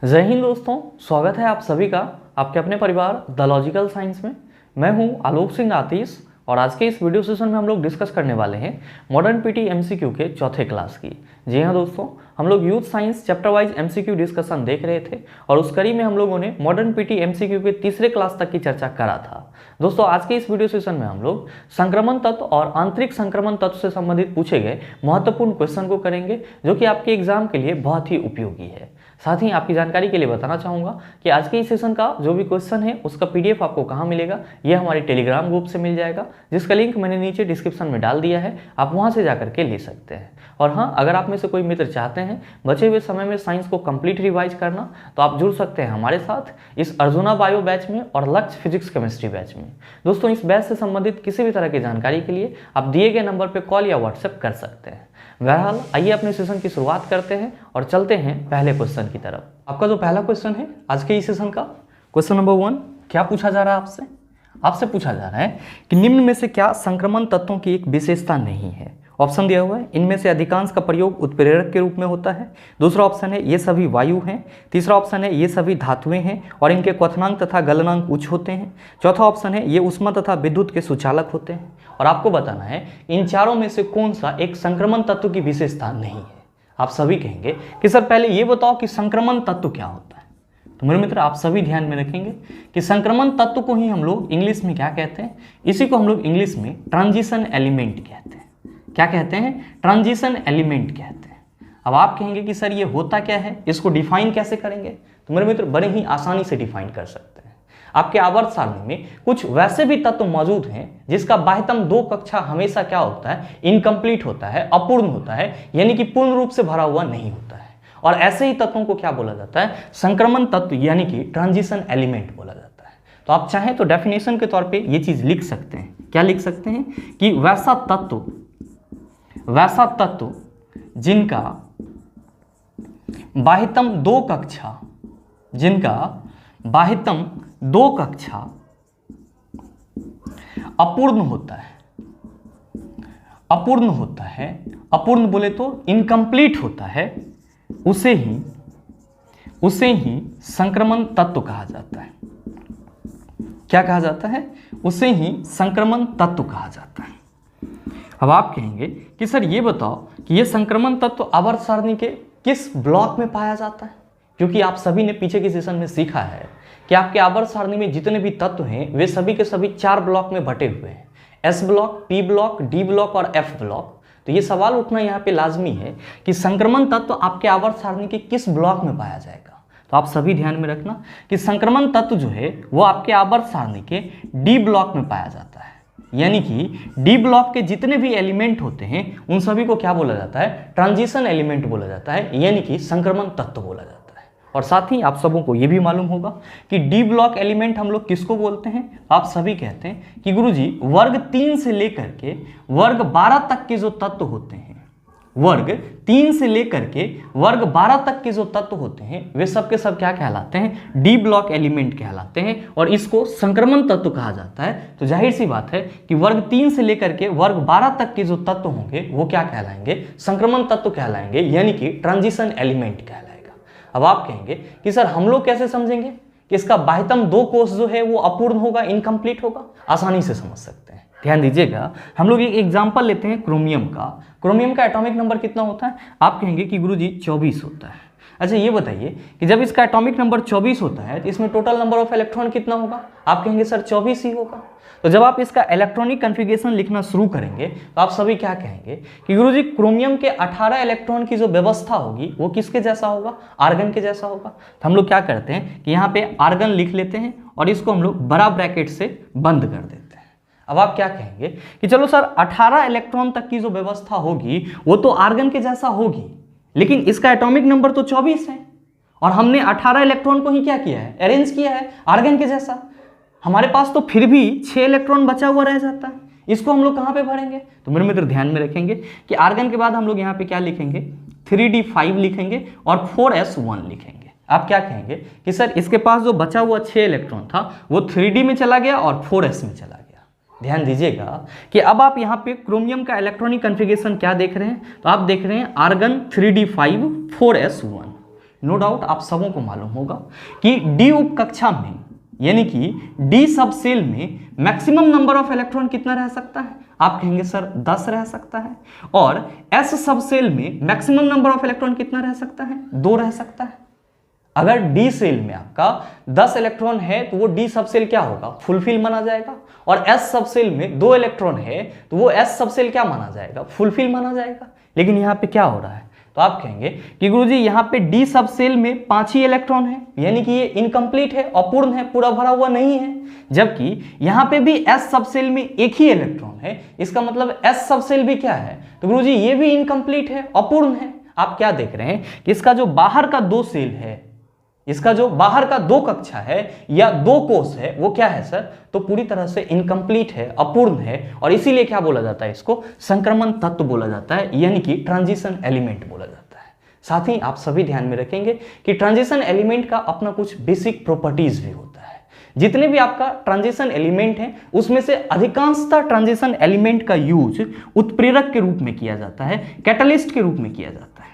जय हिंद दोस्तों, स्वागत है आप सभी का आपके अपने परिवार द लॉजिकल साइंस में। मैं हूं आलोक सिंह आतिश और आज के इस वीडियो सेशन में हम लोग डिस्कस करने वाले हैं मॉडर्न पीटी एमसीक्यू के चौथे क्लास की। जी हाँ दोस्तों, हम लोग youth science chapter wise MCQ discussion देख रहे थे और उस कड़ी में हम लोगों ने मॉडर्न पीटी एमसीक्यू के तीसरे क्लास तक की चर्चा करा था। दोस्तों आज के इस वीडियो सेशन में हम लोग संक्रमण तत्व और आंतरिक संक्रमण तत्व से संबंधित पूछे गए महत्वपूर्ण क्वेश्चन को करेंगे, जो कि आपके एग्जाम के लिए बहुत ही उपयोगी है। साथ ही आपकी जानकारी के लिए बताना चाहूँगा कि आज के इस सेशन का जो भी क्वेश्चन है उसका पीडीएफ आपको कहाँ मिलेगा, यह हमारे टेलीग्राम ग्रुप से मिल जाएगा, जिसका लिंक मैंने नीचे डिस्क्रिप्शन में डाल दिया है। आप वहाँ से जाकर के ले सकते हैं। और हाँ, अगर आप में से कोई मित्र चाहते हैं बचे हुए समय में साइंस को कंप्लीट रिवाइज करना, तो आप जुड़ सकते हैं हमारे साथ इस अर्जुना बायो बैच में और लक्ष्य फिजिक्स केमिस्ट्री बैच में। दोस्तों इस बैच से संबंधित किसी भी तरह की जानकारी के लिए आप दिए गए नंबर पर कॉल या व्हाट्सएप कर सकते हैं। बहरहाल आइए अपने सेशन की शुरुआत करते हैं और चलते हैं पहले क्वेश्चन की तरफ। आपका जो पहला क्वेश्चन है आज के इस सेशन का, क्वेश्चन नंबर 1, क्या पूछा जा रहा है आपसे पूछा जा रहा है कि निम्न में से क्या संक्रमण तत्वों की एक विशेषता नहीं है। ऑप्शन दिया हुआ है, इनमें से अधिकांश का प्रयोग उत्प्रेरक के रूप में होता है। दूसरा ऑप्शन है ये सभी वायु हैं। तीसरा ऑप्शन है ये सभी धातुएं हैं और इनके क्वथनांक तथा गलनांक उच्च होते हैं। चौथा ऑप्शन है ये ऊष्मा तथा विद्युत के सुचालक होते हैं। और आपको बताना है इन चारों में से कौन सा एक संक्रमण तत्व की विशेषता नहीं है। आप सभी कहेंगे कि सर पहले ये बताओ कि संक्रमण तत्व क्या होता है। तो मेरे मित्र आप सभी ध्यान में रखेंगे कि संक्रमण तत्व को ही हम लोग इंग्लिश में क्या कहते हैं, इसी को हम लोग इंग्लिश में ट्रांजिशन एलिमेंट कहते हैं। क्या कहते हैं? ट्रांजिशन एलिमेंट कहते हैं। अब आप कहेंगे कि सर ये होता क्या है, इसको डिफाइन कैसे करेंगे। तो मेरे मित्र बड़े ही आसानी से डिफाइन कर सकते हैं। आपके आवर्त सारणी में कुछ वैसे भी तत्व मौजूद हैं जिसका बाह्यतम 2 कक्षा हमेशा क्या होता है, इनकम्प्लीट होता है, अपूर्ण होता है, यानी कि पूर्ण रूप से भरा हुआ नहीं होता है। और ऐसे ही तत्वों को क्या बोला जाता है, संक्रमण तत्व यानी कि ट्रांजिशन एलिमेंट बोला जाता है। तो आप चाहें तो डेफिनेशन के तौर पर यह चीज लिख सकते हैं। क्या लिख सकते हैं कि वैसा तत्व जिनका बाह्यतम 2 कक्षा अपूर्ण होता है, अपूर्ण बोले तो इनकम्प्लीट होता है, उसे ही संक्रमण तत्व कहा जाता है। क्या कहा जाता है? उसे ही संक्रमण तत्व कहा जाता है। अब आप कहेंगे कि सर ये बताओ कि ये संक्रमण तत्व आवर्त सारणी के किस ब्लॉक में पाया जाता है। क्योंकि आप सभी ने पीछे के सेशन में सीखा है कि आपके आवर्त सारणी में जितने भी तत्व हैं वे सभी के सभी 4 ब्लॉक में बटे हुए हैं, S block, P block, D block और एफ ब्लॉक। तो ये सवाल उठना यहाँ पे लाजमी है कि संक्रमण तत्व आपके आवर्त सारणी के किस ब्लॉक में पाया जाएगा। तो आप सभी ध्यान में रखना कि संक्रमण तत्व जो है वो आपके आवर्त सारणी के डी ब्लॉक में पाया जाता है। यानी कि डी ब्लॉक के जितने भी एलिमेंट होते हैं उन सभी को क्या बोला जाता है, ट्रांजिशन एलिमेंट बोला जाता है, यानी कि संक्रमण तत्व बोला जाता है। और साथ ही आप सबों को यह भी मालूम होगा कि डी ब्लॉक एलिमेंट हम लोग किसको बोलते हैं। आप सभी कहते हैं कि गुरुजी वर्ग 3 से लेकर के वर्ग 12 तक के जो तत्व होते हैं, वर्ग 3 से लेकर के वर्ग 12 तक के जो तत्व होते हैं वे सब के सब क्या कहलाते हैं, डी ब्लॉक एलिमेंट कहलाते हैं और इसको संक्रमण तत्व कहा जाता है। तो जाहिर सी बात है कि वर्ग 3 से लेकर के वर्ग 12 तक के जो तत्व होंगे वो क्या कहलाएंगे, संक्रमण तत्व कहलाएंगे, यानी कि ट्रांजिशन एलिमेंट कहलाएगा। अब आप कहेंगे कि सर हम लोग कैसे समझेंगे कि इसका बाह्यतम 2 कोष जो है वो अपूर्ण होगा, इनकम्प्लीट होगा। आसानी से समझ सकते हैं। ध्यान दीजिएगा, हम लोग एक एग्जांपल लेते हैं क्रोमियम का। क्रोमियम का एटॉमिक नंबर कितना होता है? आप कहेंगे कि गुरुजी 24 होता है। अच्छा ये बताइए कि जब इसका एटॉमिक नंबर 24 होता है तो इसमें टोटल नंबर ऑफ इलेक्ट्रॉन कितना होगा? आप कहेंगे सर 24 ही होगा। तो जब आप इसका इलेक्ट्रॉनिक कन्फिगरेशन लिखना शुरू करेंगे तो आप सभी क्या कहेंगे कि गुरुजी क्रोमियम के 18 इलेक्ट्रॉन की जो व्यवस्था होगी वो किसके जैसा होगा, आर्गन के जैसा होगा। तो हम लोग क्या करते हैं कि यहाँ पे आर्गन लिख लेते हैं और इसको हम लोग बड़ा ब्रैकेट से बंद कर देते हैं। अब आप क्या कहेंगे कि चलो सर 18 इलेक्ट्रॉन तक की जो व्यवस्था होगी वो तो आर्गन के जैसा होगी, लेकिन इसका एटॉमिक नंबर तो 24 है और हमने 18 इलेक्ट्रॉन को ही क्या किया है, अरेंज किया है आर्गन के जैसा। हमारे पास तो फिर भी 6 इलेक्ट्रॉन बचा हुआ रह जाता है, इसको हम लोग कहाँ पे भरेंगे। तो मेरे मित्र ध्यान में रखेंगे कि आर्गन के बाद हम लोग यहाँ पे क्या लिखेंगे, 3d5 लिखेंगे और 4s1 लिखेंगे। आप क्या कहेंगे कि सर इसके पास जो बचा हुआ 6 इलेक्ट्रॉन था वो 3d में चला गया और 4s में चला गया। ध्यान दीजिएगा कि अब आप यहाँ पे क्रोमियम का इलेक्ट्रॉनिक कॉन्फ़िगरेशन क्या देख रहे हैं, तो आप देख रहे हैं argon 3d5 4s1, no doubt आप सबों को मालूम होगा कि डी उप कक्षा में यानी कि डी सब सेल में मैक्सिमम नंबर ऑफ इलेक्ट्रॉन कितना रह सकता है? आप कहेंगे सर 10 रह सकता है। और एस सब सेल में मैक्सिमम नंबर ऑफ इलेक्ट्रॉन कितना रह सकता है? 2 रह सकता है। अगर डी सेल में आपका 10 इलेक्ट्रॉन है तो वो डी सब सेल क्या होगा? फुलफिल माना जाएगा। और एस सब सेल में 2 इलेक्ट्रॉन है तो वो एस सब सेल क्या माना जाएगा? फुलफिल माना जाएगा। लेकिन यहाँ पे क्या हो रहा है? तो आप कहेंगे कि गुरुजी यहाँ पे डी सब सेल में 5 ही इलेक्ट्रॉन है, यानी कि ये इनकम्प्लीट है, अपूर्ण है, पूरा भरा हुआ नहीं है। जबकि यहाँ पे भी एस सब सेल में एक ही इलेक्ट्रॉन है, इसका मतलब एस सब सेल भी क्या है? तो गुरुजी ये भी इनकम्प्लीट है, अपूर्ण है। आप क्या देख रहे हैं कि इसका जो बाहर का 2 सेल है, इसका जो बाहर का 2 कक्षा है या 2 कोष है, वो क्या है सर? तो पूरी तरह से इनकम्प्लीट है, अपूर्ण है। और इसीलिए क्या बोला जाता है? इसको संक्रमण तत्व बोला जाता है, यानी कि ट्रांजिशन एलिमेंट बोला जाता है। साथ ही आप सभी ध्यान में रखेंगे कि ट्रांजिशन एलिमेंट का अपना कुछ बेसिक प्रॉपर्टीज भी होता है। जितने भी आपका ट्रांजिशन एलिमेंट है उसमें से अधिकांशतः ट्रांजिशन एलिमेंट का यूज उत्प्रेरक के रूप में किया जाता है, कैटलिस्ट के रूप में किया जाता है।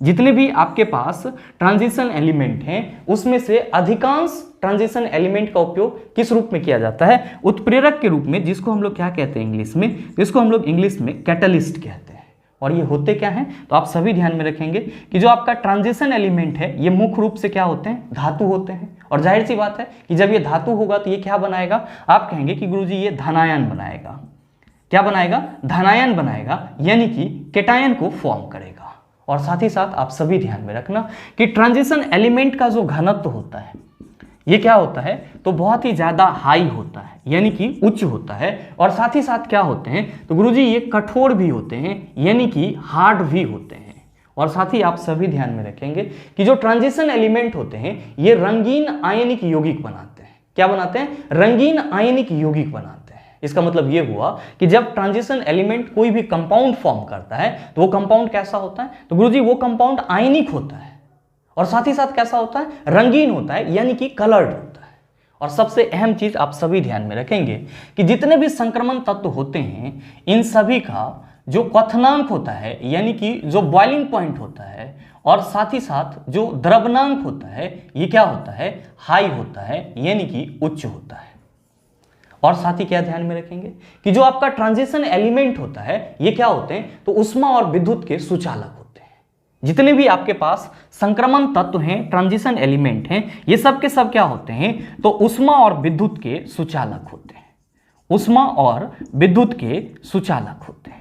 जितने भी आपके पास ट्रांजिशन एलिमेंट हैं उसमें से अधिकांश ट्रांजिशन एलिमेंट का उपयोग किस रूप में किया जाता है? उत्प्रेरक के रूप में, जिसको हम लोग क्या कहते हैं इंग्लिश में? जिसको हम लोग इंग्लिश में कैटलिस्ट कहते हैं। और ये होते क्या हैं? तो आप सभी ध्यान में रखेंगे कि जो आपका ट्रांजिशन एलिमेंट है ये मुख्य रूप से क्या होते हैं? धातु होते हैं। और जाहिर सी बात है कि जब ये धातु होगा तो ये क्या बनाएगा? आप कहेंगे कि गुरुजी ये धनायन बनाएगा। क्या बनाएगा? धनायन बनाएगा, यानी कि केटायन को फॉर्म करेगा। और साथ ही साथ आप सभी ध्यान में रखना कि ट्रांजिशन एलिमेंट का जो घनत्व होता है ये क्या होता है? तो बहुत ही ज्यादा हाई होता है, यानी कि उच्च होता है। और साथ ही साथ क्या होते हैं? तो गुरुजी ये कठोर भी होते हैं, यानी कि हार्ड भी होते हैं। और साथ ही आप सभी ध्यान में रखेंगे कि जो ट्रांजिशन एलिमेंट होते हैं ये रंगीन आयनिक यौगिक बनाते हैं। क्या बनाते हैं? रंगीन आयनिक यौगिक बनाते हैं। इसका मतलब ये हुआ कि जब ट्रांजिशन एलिमेंट कोई भी कंपाउंड फॉर्म करता है तो वो कंपाउंड कैसा होता है? तो गुरुजी वो कंपाउंड आयनिक होता है। और साथ ही साथ कैसा होता है? रंगीन होता है, यानी कि कलर्ड होता है। और सबसे अहम चीज आप सभी ध्यान में रखेंगे कि जितने भी संक्रमण तत्व होते हैं इन सभी का जो क्वथनांक होता है, यानी कि जो बॉइलिंग पॉइंट होता है, और साथ ही साथ जो द्रवनांक होता है ये क्या होता है? हाई होता है, यानी कि उच्च होता है। और साथ ही क्या ध्यान में रखेंगे कि जो आपका ट्रांजिशन एलिमेंट होता है ये क्या होते हैं? तो ऊष्मा और विद्युत के सुचालक होते हैं। जितने भी आपके पास संक्रमण तत्व हैं, ट्रांजिशन एलिमेंट हैं, ये सब के सब क्या होते हैं? तो ऊष्मा और विद्युत के सुचालक होते हैं। ऊष्मा और विद्युत के सुचालक होते हैं।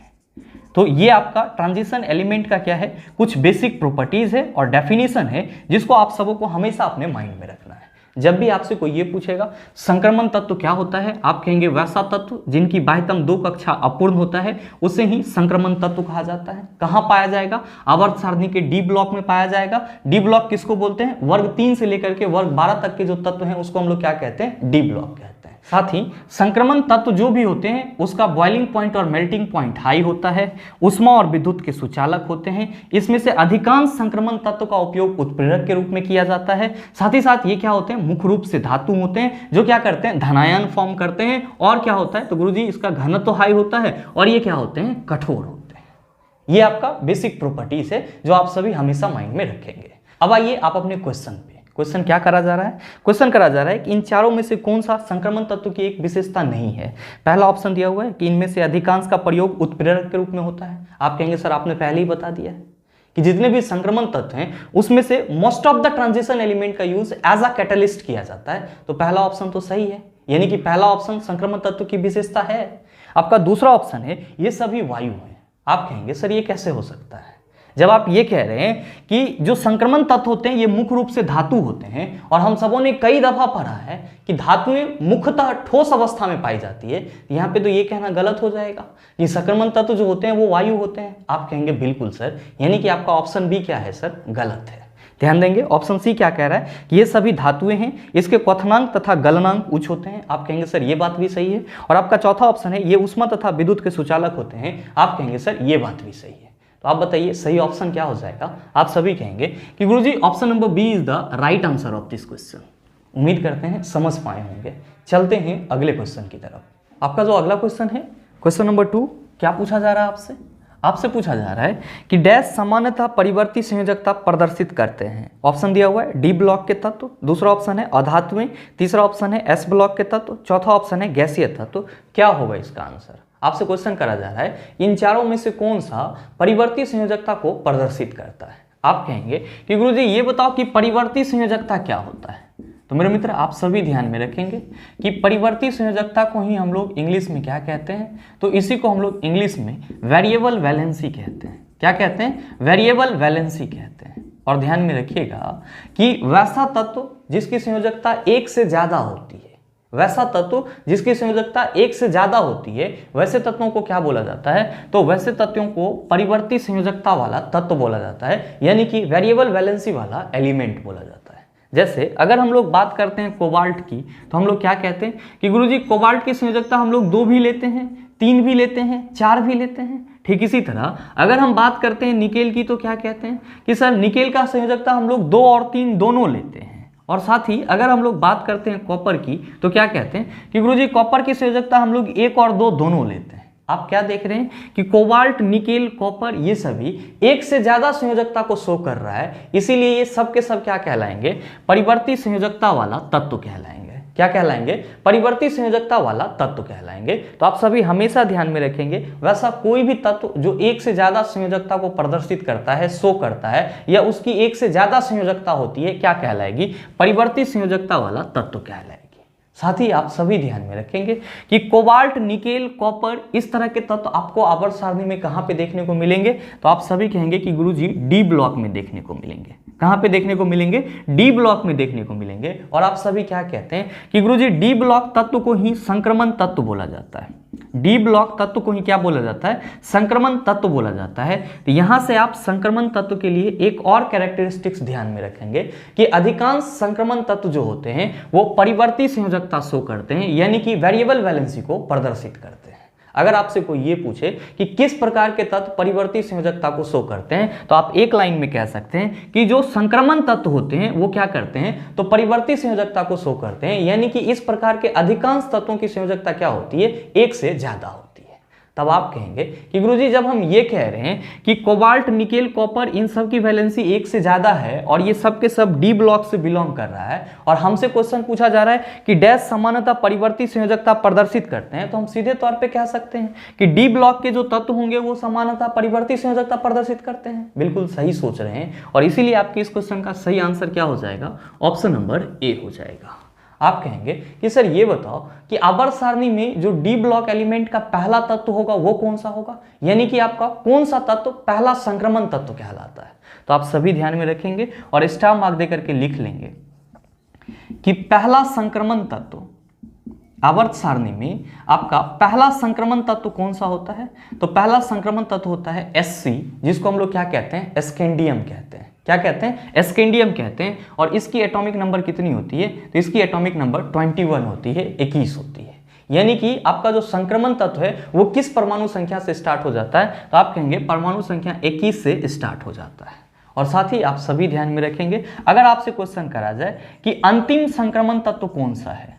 तो ये आपका ट्रांजिशन एलिमेंट का क्या है? कुछ बेसिक प्रॉपर्टीज है और डेफिनेशन है, जिसको आप सबों को हमेशा अपने माइंड में रखना है। जब भी आपसे कोई ये पूछेगा संक्रमण तत्व क्या होता है, आप कहेंगे वैसा तत्व जिनकी बाह्यतम 2 कक्षा अपूर्ण होता है उसे ही संक्रमण तत्व कहा जाता है। कहाँ पाया जाएगा? आवर्त सारणी के डी ब्लॉक में पाया जाएगा। डी ब्लॉक किसको बोलते हैं? वर्ग 3 से लेकर के वर्ग 12 तक के जो तत्व हैं उसको हम लोग क्या कहते हैं? डी ब्लॉक कहते हैं। साथ ही संक्रमण तत्व जो भी होते हैं उसका बॉइलिंग पॉइंट और मेल्टिंग पॉइंट हाई होता है, ऊष्मा और विद्युत के सुचालक होते हैं। इसमें से अधिकांश संक्रमण तत्व का उपयोग उत्प्रेरक के रूप में किया जाता है। साथ ही साथ ये क्या होते हैं? मुख्य रूप से धातु होते हैं जो क्या करते हैं? धनायन फॉर्म करते हैं। और क्या होता है? तो गुरुजी इसका घनत्व तो हाई होता है और ये क्या होते हैं? कठोर होते हैं। ये आपका बेसिक प्रॉपर्टीज है जो आप सभी हमेशा माइंड में रखेंगे। अब आइए आप अपने क्वेश्चन पे। क्वेश्चन क्या करा जा रहा है? क्वेश्चन करा जा रहा है कि इन चारों में से कौन सा संक्रमण तत्व की एक विशेषता नहीं है। पहला ऑप्शन दिया हुआ है कि इनमें से अधिकांश का प्रयोग उत्प्रेरक के रूप में होता है। आप कहेंगे सर आपने पहले ही बता दिया है कि जितने भी संक्रमण तत्व हैं उसमें से most of the transition element का यूज एज अ कैटलिस्ट किया जाता है। तो पहला ऑप्शन तो सही है, यानी कि पहला ऑप्शन संक्रमण तत्व की विशेषता है। आपका दूसरा ऑप्शन है ये सभी वायु हैं। आप कहेंगे सर ये कैसे हो सकता है? जब आप ये कह रहे हैं कि जो संक्रमण तत्व होते हैं ये मुख्य रूप से धातु होते हैं और हम सबों ने कई दफा पढ़ा है कि धातुएं मुख्यतः ठोस अवस्था में पाई जाती है, यहाँ पे तो ये कहना गलत हो जाएगा कि संक्रमण तत्व जो होते हैं वो वायु होते हैं। आप कहेंगे बिल्कुल सर, यानी कि आपका ऑप्शन बी क्या है सर? गलत है। ध्यान देंगे ऑप्शन सी क्या कह रहा है कि ये सभी धातुएं हैं, इसके क्वथनांक तथा गलनांक उच्च होते हैं। आप कहेंगे सर ये बात भी सही है। और आपका चौथा ऑप्शन है ये ऊष्मा तथा विद्युत के सुचालक होते हैं। आप कहेंगे सर ये बात भी सही है। तो आप बताइए सही ऑप्शन क्या हो जाएगा? आप सभी कहेंगे कि गुरुजी option number B is the right answer of this question. उम्मीद करते हैं समझ पाए होंगे। चलते हैं अगले क्वेश्चन की तरफ। आपका जो अगला क्वेश्चन है क्वेश्चन नंबर 2, क्या पूछा जा रहा है आपसे? आपसे पूछा जा रहा है कि डैश सामान्यतः परिवर्ती संयोजकता प्रदर्शित करते हैं। ऑप्शन दिया हुआ है डी ब्लॉक के तत्व, दूसरा ऑप्शन है अधातुएं, तीसरा ऑप्शन है एस ब्लॉक के तत्व, चौथा ऑप्शन है गैसीय तत्व। क्या होगा इसका आंसर? आपसे क्वेश्चन करा जा रहा है इन चारों में से कौन सा परिवर्ती संयोजकता को प्रदर्शित करता है। आप कहेंगे कि गुरुजी ये बताओ कि परिवर्ती संयोजकता क्या होता है। तो मेरे मित्र आप सभी ध्यान में रखेंगे कि परिवर्ती संयोजकता को ही हम लोग इंग्लिश में क्या कहते हैं, तो इसी को हम लोग इंग्लिश में वेरिएबल वैलेंसी कहते हैं। क्या कहते हैं? वेरिएबल वैलेंसी कहते हैं। और ध्यान में रखिएगा कि वैसा तत्व जिसकी संयोजकता एक से ज्यादा होती है, वैसा तत्व जिसकी संयोजकता एक से ज्यादा होती है, वैसे तत्वों को क्या बोला जाता है? तो वैसे तत्वों को परिवर्ती संयोजकता वाला तत्व बोला जाता है, यानी कि वेरिएबल वैलेंसी वाला एलिमेंट बोला जाता है। जैसे अगर हम लोग बात करते हैं कोबाल्ट की, तो हम लोग क्या कहते हैं कि गुरुजी कोबाल्ट की संयोजकता हम लोग 2 भी लेते हैं, 3 भी लेते हैं, 4 भी लेते हैं। ठीक इसी तरह अगर हम बात करते हैं निकेल की, तो क्या कहते हैं कि सर निकेल का संयोजकता हम लोग 2 और 3 दोनों लेते हैं। और साथ ही अगर हम लोग बात करते हैं कॉपर की, तो क्या कहते हैं कि गुरुजी कॉपर की संयोजकता हम लोग 1 और 2 दोनों लेते हैं। आप क्या देख रहे हैं कि कोबाल्ट, निकेल, कॉपर ये सभी एक से ज्यादा संयोजकता को शो कर रहा है, इसीलिए ये सब के सब क्या कहलाएंगे? परिवर्ती संयोजकता वाला तत्व कहलाएंगे। क्या कहलाएंगे? परिवर्ती संयोजकता वाला तत्व कहलाएंगे। तो आप सभी हमेशा ध्यान में रखेंगे, वैसा कोई भी तत्व जो एक से ज्यादा संयोजकता को प्रदर्शित करता है, शो करता है, या उसकी एक से ज्यादा संयोजकता होती है, क्या कहलाएगी? परिवर्ती संयोजकता वाला तत्व कहलाएगी। साथ ही आप सभी ध्यान में रखेंगे कि कोबाल्ट, निकेल, कॉपर इस तरह के तत्व आपको आवर्त सारणी में कहां पे देखने को मिलेंगे? तो आप सभी कहेंगे कि गुरुजी डी ब्लॉक में देखने को मिलेंगे। कहां पे देखने को मिलेंगे? डी ब्लॉक में देखने को मिलेंगे। और आप सभी क्या कहते हैं कि गुरुजी डी ब्लॉक तत्व को ही संक्रमण तत्व बोला जाता है। डी ब्लॉक तत्व को ही क्या बोला जाता है? संक्रमण तत्व बोला जाता है। तो यहां से आप संक्रमण तत्व के लिए एक और कैरेक्टरिस्टिक्स ध्यान में रखेंगे कि अधिकांश संक्रमण तत्व जो होते हैं वो परिवर्ती संयोजकता शो करते हैं, यानी कि वेरिएबल वैलेंसी को प्रदर्शित करते हैं। अगर आपसे कोई ये पूछे कि किस प्रकार के तत्व परिवर्ती संयोजकता को शो करते हैं, तो आप एक लाइन में कह सकते हैं कि जो संक्रमण तत्व होते हैं वो क्या करते हैं? तो परिवर्ती संयोजकता को शो करते हैं, यानी कि इस प्रकार के अधिकांश तत्वों की संयोजकता क्या होती है? एक से ज्यादा होती है। तब आप कहेंगे कि गुरुजी जब हम ये कह रहे हैं कि कोबाल्ट, निकेल, कॉपर इन सब की वैलेंसी एक से ज्यादा है और ये सब के सब डी ब्लॉक से बिलोंग कर रहा है, और हमसे क्वेश्चन पूछा जा रहा है कि डैश सामान्यतः परिवर्ती संयोजकता प्रदर्शित करते हैं, तो हम सीधे तौर पे कह सकते हैं कि डी ब्लॉक के जो तत्व होंगे वो सामान्यतः परिवर्ती संयोजकता प्रदर्शित करते हैं। बिल्कुल सही सोच रहे हैं, और इसीलिए आपके इस क्वेश्चन का सही आंसर क्या हो जाएगा? ऑप्शन नंबर ए हो जाएगा। आप कहेंगे कि सर ये बताओ कि आवर्त सारणी में जो डी ब्लॉक एलिमेंट का पहला तत्व होगा वो कौन सा होगा, यानी कि आपका कौन सा तत्व पहला संक्रमण तत्व कहलाता है। तो आप सभी ध्यान में रखेंगे और स्टार मार्क देकर के लिख लेंगे कि पहला संक्रमण तत्व आवर्त सारणी में आपका पहला संक्रमण तत्व कौन सा होता है? तो पहला संक्रमण तत्व होता है Sc, जिसको हम लोग क्या कहते हैं? स्कैंडियम कहते हैं। क्या कहते हैं? स्कैंडियम कहते हैं। और इसकी एटॉमिक नंबर कितनी होती है? तो इसकी एटॉमिक नंबर 21 होती है, 21 होती है। यानी कि आपका जो संक्रमण तत्व है वो किस परमाणु संख्या से स्टार्ट हो जाता है? तो आप कहेंगे परमाणु संख्या 21 से स्टार्ट हो जाता है। और साथ ही आप सभी ध्यान में रखेंगे, अगर आपसे क्वेश्चन करा जाए कि अंतिम संक्रमण तत्व कौन सा है,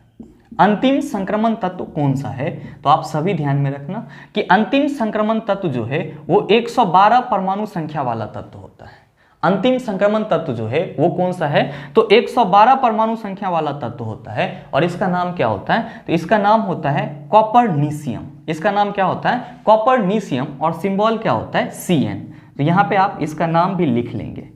अंतिम संक्रमण तत्व कौन सा है, तो आप सभी ध्यान में रखना कि अंतिम संक्रमण तत्व जो है वो 112 परमाणु संख्या वाला तत्व होता है। अंतिम संक्रमण तत्व जो है वो कौन सा है? तो 112 परमाणु संख्या वाला तत्व होता है। और इसका नाम क्या होता है? तो इसका नाम होता है कॉपरनीशियम। इसका नाम क्या होता है? कॉपरनीशियम। और सिंबल क्या होता है? Cn। तो यहाँ पे आप इसका नाम भी लिख लेंगे।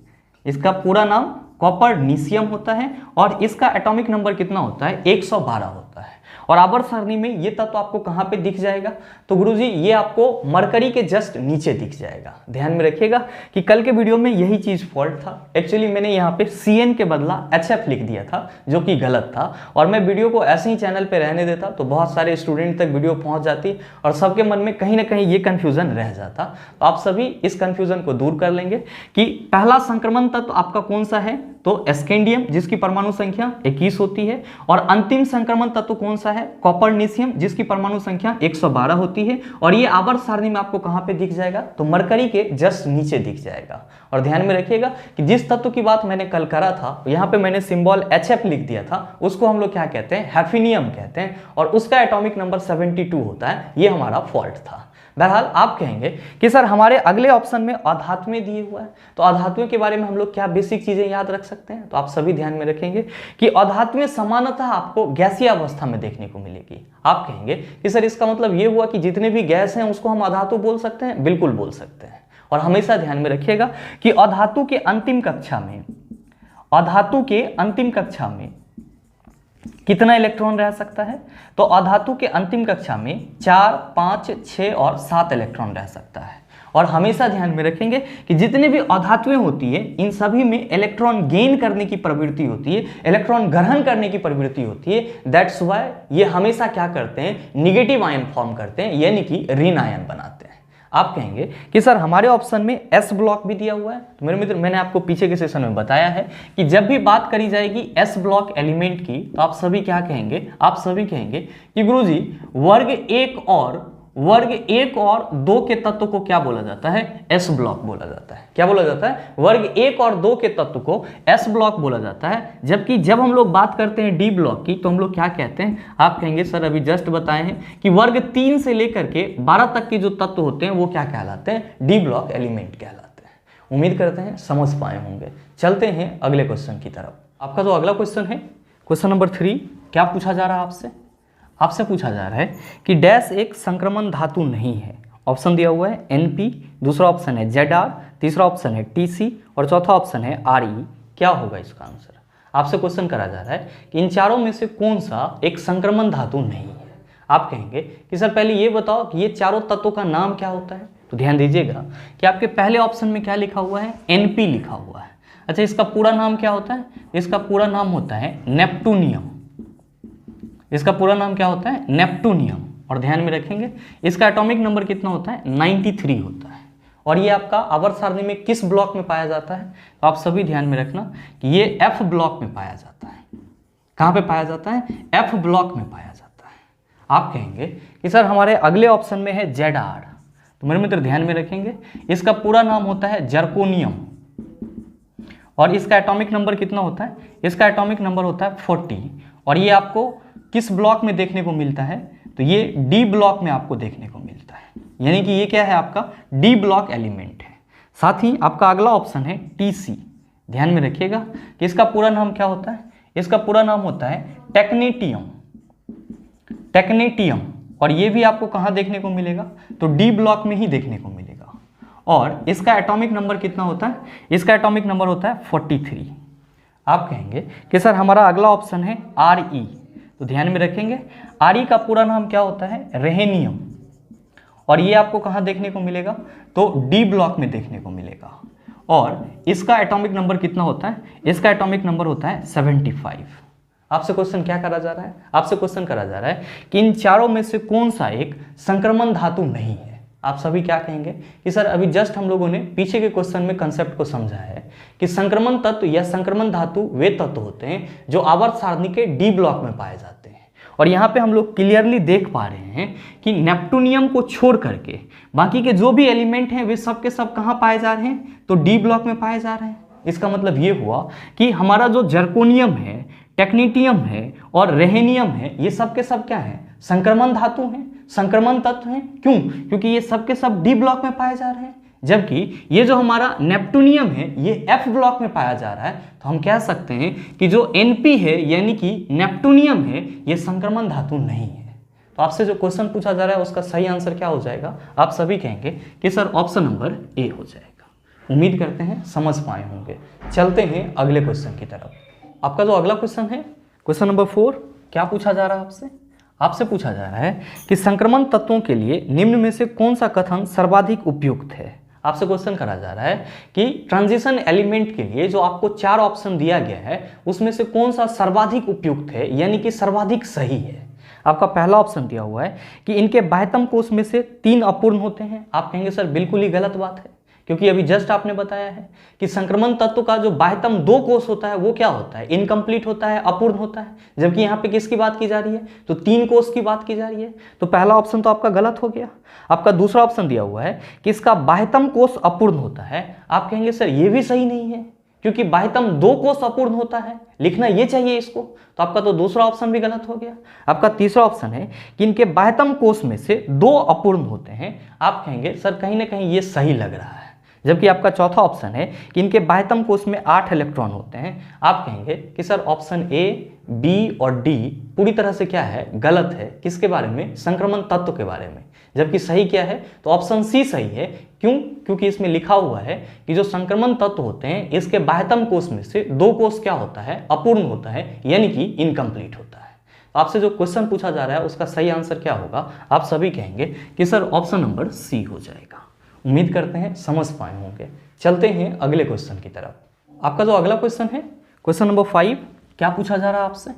इसका पूरा नाम कॉपरनीशियम होता है और इसका एटॉमिक नंबर कितना होता है? 112 होता है। और आवर्त सारणी में ये तत्व आपको कहां पे दिख जाएगा? तो गुरुजी ये आपको मरकरी के जस्ट नीचे दिख जाएगा। ध्यान में रखिएगा कि कल के वीडियो में यही चीज फॉल्ट था। एक्चुअली मैंने यहाँ पे Cn के बदला HF लिख दिया था, जो कि गलत था, और मैं वीडियो को ऐसे ही चैनल पे रहने देता तो बहुत सारे स्टूडेंट तक वीडियो पहुंच जाती और सबके मन में कहीं ना कहीं ये कंफ्यूजन रह जाता। तो आप सभी इस कंफ्यूजन को दूर कर लेंगे कि पहला संक्रमण तत्व आपका कौन सा है? तो स्कैंडियम, जिसकी परमाणु संख्या 21 होती है। और अंतिम संक्रमण तत्व कौन सा है? कॉपरनीशियम, जिसकी परमाणु संख्या 112 होती है। और ये आवर्त सारणी में आपको कहां पे दिख जाएगा? तो मरकरी के जस्ट नीचे दिख जाएगा। और ध्यान में रखिएगा कि जिस तत्व की बात मैंने कल करा था, यहाँ पे मैंने सिंबल HF लिख दिया था, उसको हम लोग क्या कहते हैं? हैफिनियम कहते हैं। और उसका एटॉमिक नंबर 72 होता है। ये हमारा फॉल्ट था। बहरहाल आप कहेंगे कि सर हमारे अगले ऑप्शन में अधातुएं दिए हुआ है, तो अधातुएं के बारे में हम लोग क्या बेसिक चीजें याद रख सकते हैं? तो आप सभी ध्यान में रखेंगे कि अधातुएं सामान्यतः आपको गैसीय अवस्था में देखने को मिलेगी। आप कहेंगे कि सर इसका मतलब ये हुआ कि जितने भी गैस हैं उसको हम अधातु बोल सकते हैं? बिल्कुल बोल सकते हैं। और हमेशा ध्यान में रखिएगा कि अधातु के अंतिम कक्षा में कितना इलेक्ट्रॉन रह सकता है? तो अधातु के अंतिम कक्षा में 4, 5, 6 और 7 इलेक्ट्रॉन रह सकता है। और हमेशा ध्यान में रखेंगे कि जितने भी अधातुएं होती है इन सभी में इलेक्ट्रॉन गेन करने की प्रवृत्ति होती है, इलेक्ट्रॉन ग्रहण करने की प्रवृत्ति होती है। दैट्स व्हाई ये हमेशा क्या करते हैं? निगेटिव आयन फॉर्म करते हैं, यानी कि ऋण आयन बनाते हैं। आप कहेंगे कि सर हमारे ऑप्शन में एस ब्लॉक भी दिया हुआ है। तो मेरे मित्र, मैंने आपको पीछे के सेशन में बताया है कि जब भी बात करी जाएगी एस ब्लॉक एलिमेंट की, तो आप सभी क्या कहेंगे? आप सभी कहेंगे कि गुरुजी वर्ग 1 और 2 के तत्व को क्या बोला जाता है? एस ब्लॉक बोला जाता है। क्या बोला जाता है? वर्ग 1 और 2 के तत्व को एस ब्लॉक बोला जाता है। जबकि जब हम लोग बात करते हैं डी ब्लॉक की, तो हम लोग क्या कहते हैं? आप कहेंगे सर अभी जस्ट बताए हैं कि वर्ग 3 से लेकर के 12 तक के जो तत्व होते हैं वो क्या कहलाते हैं? डी ब्लॉक एलिमेंट कहलाते हैं। उम्मीद करते हैं समझ पाए होंगे। चलते हैं अगले क्वेश्चन की तरफ। आपका जो अगला क्वेश्चन है, क्वेश्चन नंबर 3, क्या पूछा जा रहा है आपसे? आपसे पूछा जा रहा है कि डैश एक संक्रमण धातु नहीं है। ऑप्शन दिया हुआ है Np, दूसरा ऑप्शन है Zr, तीसरा ऑप्शन है Tc और चौथा ऑप्शन है Re। क्या होगा इसका आंसर? आपसे क्वेश्चन करा जा रहा है कि इन चारों में से कौन सा एक संक्रमण धातु नहीं है। आप कहेंगे कि सर पहले ये बताओ कि ये चारों तत्वों का नाम क्या होता है। तो ध्यान दीजिएगा कि आपके पहले ऑप्शन में क्या लिखा हुआ है? Np लिखा हुआ है। अच्छा, इसका पूरा नाम क्या होता है? इसका पूरा नाम होता है नेप्टूनियम। इसका पूरा नाम क्या होता है? नेप्टूनियम। और ध्यान में रखेंगे इसका एटॉमिक नंबर कितना होता है? 93 होता है। और ये आपका आवर्त सारणी में किस ब्लॉक में पाया जाता है? तो आप सभी ध्यान में रखना कि ये एफ ब्लॉक में पाया जाता है। कहाँ पे पाया जाता है? एफ ब्लॉक में पाया जाता है। आप कहेंगे कि सर हमारे अगले ऑप्शन में है Zr। तो मेरे मित्र ध्यान में रखेंगे इसका पूरा नाम होता है जर्कोनियम। और इसका एटॉमिक नंबर कितना होता है? इसका एटॉमिक नंबर होता है 40। और ये आपको किस ब्लॉक में देखने को मिलता है? तो ये डी ब्लॉक में आपको देखने को मिलता है, यानी कि ये क्या है? आपका डी ब्लॉक एलिमेंट है। साथ ही आपका अगला ऑप्शन है Tc। ध्यान में रखिएगा कि इसका पूरा नाम क्या होता है? इसका पूरा नाम होता है टेक्नेटियम। और ये भी आपको कहाँ देखने को मिलेगा? तो डी ब्लॉक में ही देखने को मिलेगा। और इसका एटॉमिक नंबर कितना होता है? इसका एटॉमिक नंबर होता है 43। आप कहेंगे कि सर हमारा अगला ऑप्शन है Re। तो ध्यान में रखेंगे Re का पूरा नाम क्या होता है? रेहेनियम। और ये आपको कहाँ देखने को मिलेगा? तो डी ब्लॉक में देखने को मिलेगा। और इसका एटॉमिक नंबर कितना होता है? इसका एटॉमिक नंबर होता है 75। आपसे क्वेश्चन क्या करा जा रहा है? आपसे क्वेश्चन करा जा रहा है कि इन चारों में से कौन सा एक संक्रमण धातु नहीं है। आप सभी क्या कहेंगे कि सर अभी जस्ट हम लोगों ने पीछे के क्वेश्चन में कंसेप्ट को समझा है कि संक्रमण तत्व या संक्रमण धातु वे तत्व होते हैं जो आवर्त सारणी के डी ब्लॉक में पाए जाते हैं। और यहाँ पे हम लोग क्लियरली देख पा रहे हैं कि नेप्टूनियम को छोड़ करके बाकी के जो भी एलिमेंट हैं वे सब के सब कहाँ पाए जा रहे हैं? तो डी ब्लॉक में पाए जा रहे हैं। इसका मतलब ये हुआ कि हमारा जो जर्कोनियम है, टेक्नीटियम है और रेहेनियम है, ये सब के सब क्या है? संक्रमण धातु हैं, संक्रमण तत्व हैं। क्यों? क्योंकि ये सब के सब डी ब्लॉक में पाए जा रहे हैं। जबकि ये जो हमारा नेप्टूनियम है ये एफ ब्लॉक में पाया जा रहा है। तो हम कह सकते हैं कि जो Np है यानी कि नेप्टूनियम है ये संक्रमण धातु नहीं है। तो आपसे जो क्वेश्चन पूछा जा रहा है उसका सही आंसर क्या हो जाएगा? आप सभी कहेंगे कि सर ऑप्शन नंबर ए हो जाएगा। उम्मीद करते हैं समझ पाए होंगे। चलते हैं अगले क्वेश्चन की तरफ। आपका जो अगला क्वेश्चन है, क्वेश्चन नंबर 4, क्या पूछा जा रहा है आपसे? आपसे पूछा जा रहा है कि संक्रमण तत्वों के लिए निम्न में से कौन सा कथन सर्वाधिक उपयुक्त है। आपसे क्वेश्चन करा जा रहा है कि ट्रांजिशन एलिमेंट के लिए जो आपको 4 ऑप्शन दिया गया है उसमें से कौन सा सर्वाधिक उपयुक्त है, यानी कि सर्वाधिक सही है। आपका पहला ऑप्शन दिया हुआ है कि इनके बाह्यतम कोश में से 3 अपूर्ण होते हैं। आप कहेंगे सर बिल्कुल ही गलत बात है, क्योंकि अभी जस्ट आपने बताया है कि संक्रमण तत्व का जो बाह्यतम 2 कोश होता है वो क्या होता है? इनकम्प्लीट होता है, अपूर्ण होता है। जबकि यहाँ पे किसकी बात की जा रही है? तो 3 कोश की बात की जा रही है। तो पहला ऑप्शन तो आपका गलत हो गया। आपका दूसरा ऑप्शन दिया हुआ है कि इसका बाह्यतम कोश अपूर्ण होता है। आप कहेंगे सर ये भी सही नहीं है, क्योंकि बाह्यतम 2 कोष अपूर्ण होता है, लिखना ये चाहिए इसको। तो आपका तो दूसरा ऑप्शन भी गलत हो गया। आपका तीसरा ऑप्शन है कि इनके बाह्यतम कोष में से 2 अपूर्ण होते हैं। आप कहेंगे सर कहीं ना कहीं ये सही लग रहा है, जबकि आपका चौथा ऑप्शन है कि इनके बाह्यतम कोष में 8 इलेक्ट्रॉन होते हैं। आप कहेंगे कि सर ऑप्शन ए, बी और डी पूरी तरह से क्या है, गलत है। किसके बारे में? संक्रमण तत्व के बारे में। जबकि सही क्या है? तो ऑप्शन सी सही है। क्यों? क्योंकि इसमें लिखा हुआ है कि जो संक्रमण तत्व होते हैं इसके बाह्यतम कोष में से 2 कोष क्या होता है, अपूर्ण होता है, यानी कि इनकम्प्लीट होता है। तो आपसे जो क्वेश्चन पूछा जा रहा है उसका सही आंसर क्या होगा? आप सभी कहेंगे कि सर ऑप्शन नंबर सी हो जाएगा। उम्मीद करते हैं समझ पाए होंगे। चलते हैं अगले क्वेश्चन की तरफ। आपका जो अगला क्वेश्चन है, क्वेश्चन नंबर 5, क्या पूछा जा रहा है आपसे?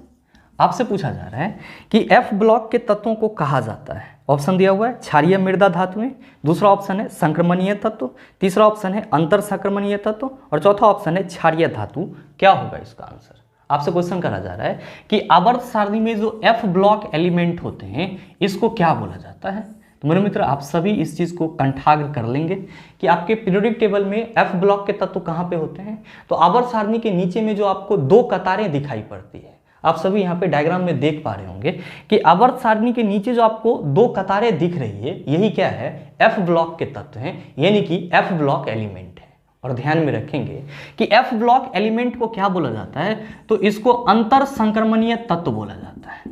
आपसे पूछा जा रहा है कि एफ ब्लॉक के तत्वों को कहा जाता है। ऑप्शन दिया हुआ है क्षारीय मृदा धातुएं, दूसरा ऑप्शन है संक्रमणीय तत्व, तीसरा ऑप्शन है अंतर संक्रमणीय तत्व और चौथा ऑप्शन है क्षारीय धातु। क्या होगा इसका आंसर? आपसे क्वेश्चन करा जा रहा है कि आवर्त सारणी में जो एफ ब्लॉक एलिमेंट होते हैं इसको क्या बोला जाता है। तो मेरे मित्र आप सभी इस चीज़ को कंठाग्र कर लेंगे कि आपके पीरियोडिक टेबल में एफ ब्लॉक के तत्व कहाँ पे होते हैं। तो आवर्त सारणी के नीचे में जो आपको 2 कतारें दिखाई पड़ती है, आप सभी यहाँ पे डायग्राम में देख पा रहे होंगे कि आवर्त सारणी के नीचे जो आपको 2 कतारें दिख रही है, यही क्या है, एफ ब्लॉक के तत्व हैं, यानी कि एफ ब्लॉक एलिमेंट है। और ध्यान में रखेंगे कि एफ ब्लॉक एलिमेंट को क्या बोला जाता है, तो इसको अंतर संक्रमणीय तत्व बोला जाता है।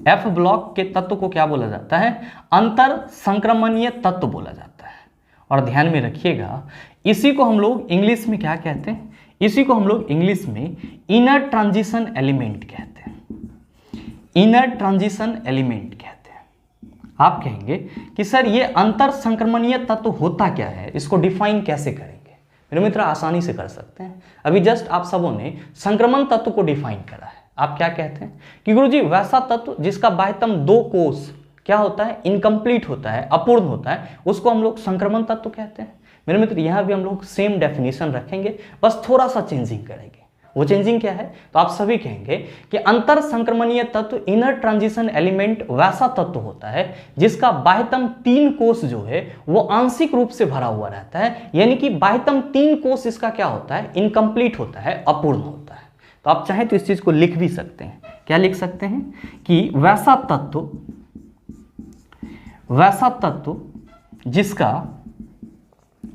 एफ ब्लॉक के तत्व को क्या बोला जाता है? अंतर संक्रमणीय तत्व बोला जाता है। और ध्यान में रखिएगा इसी को हम लोग इंग्लिश में क्या कहते हैं? इसी को हम लोग इंग्लिश में इनर ट्रांजिशन एलिमेंट कहते हैं। इनर ट्रांजिशन एलिमेंट कहते हैं। आप कहेंगे कि सर ये अंतर संक्रमणीय तत्व होता क्या है, इसको डिफाइन कैसे करेंगे? मेरे मित्र आसानी से कर सकते हैं। अभी जस्ट आप सबों ने संक्रमण तत्व को डिफाइन करा है। आप क्या कहते हैं कि गुरुजी वैसा तत्व जिसका बाह्यतम 2 कोष क्या होता है, इनकम्प्लीट होता है, अपूर्ण होता है, उसको हम लोग संक्रमण तत्व कहते हैं। मेरे मित्र यहाँ भी हम लोग सेम डेफिनेशन रखेंगे, बस थोड़ा सा चेंजिंग करेंगे। वो चेंजिंग क्या है? तो आप सभी कहेंगे कि अंतर संक्रमणीय तत्व, इनर ट्रांजिशन एलिमेंट वैसा तत्व होता है जिसका बाह्यतम 3 कोष जो है वो आंशिक रूप से भरा हुआ रहता है, यानी कि बाह्यतम 3 कोष इसका क्या होता है, इनकम्प्लीट होता है, अपूर्ण होता है। तो आप चाहें तो इस चीज को लिख भी सकते हैं। क्या लिख सकते हैं कि वैसा तत्व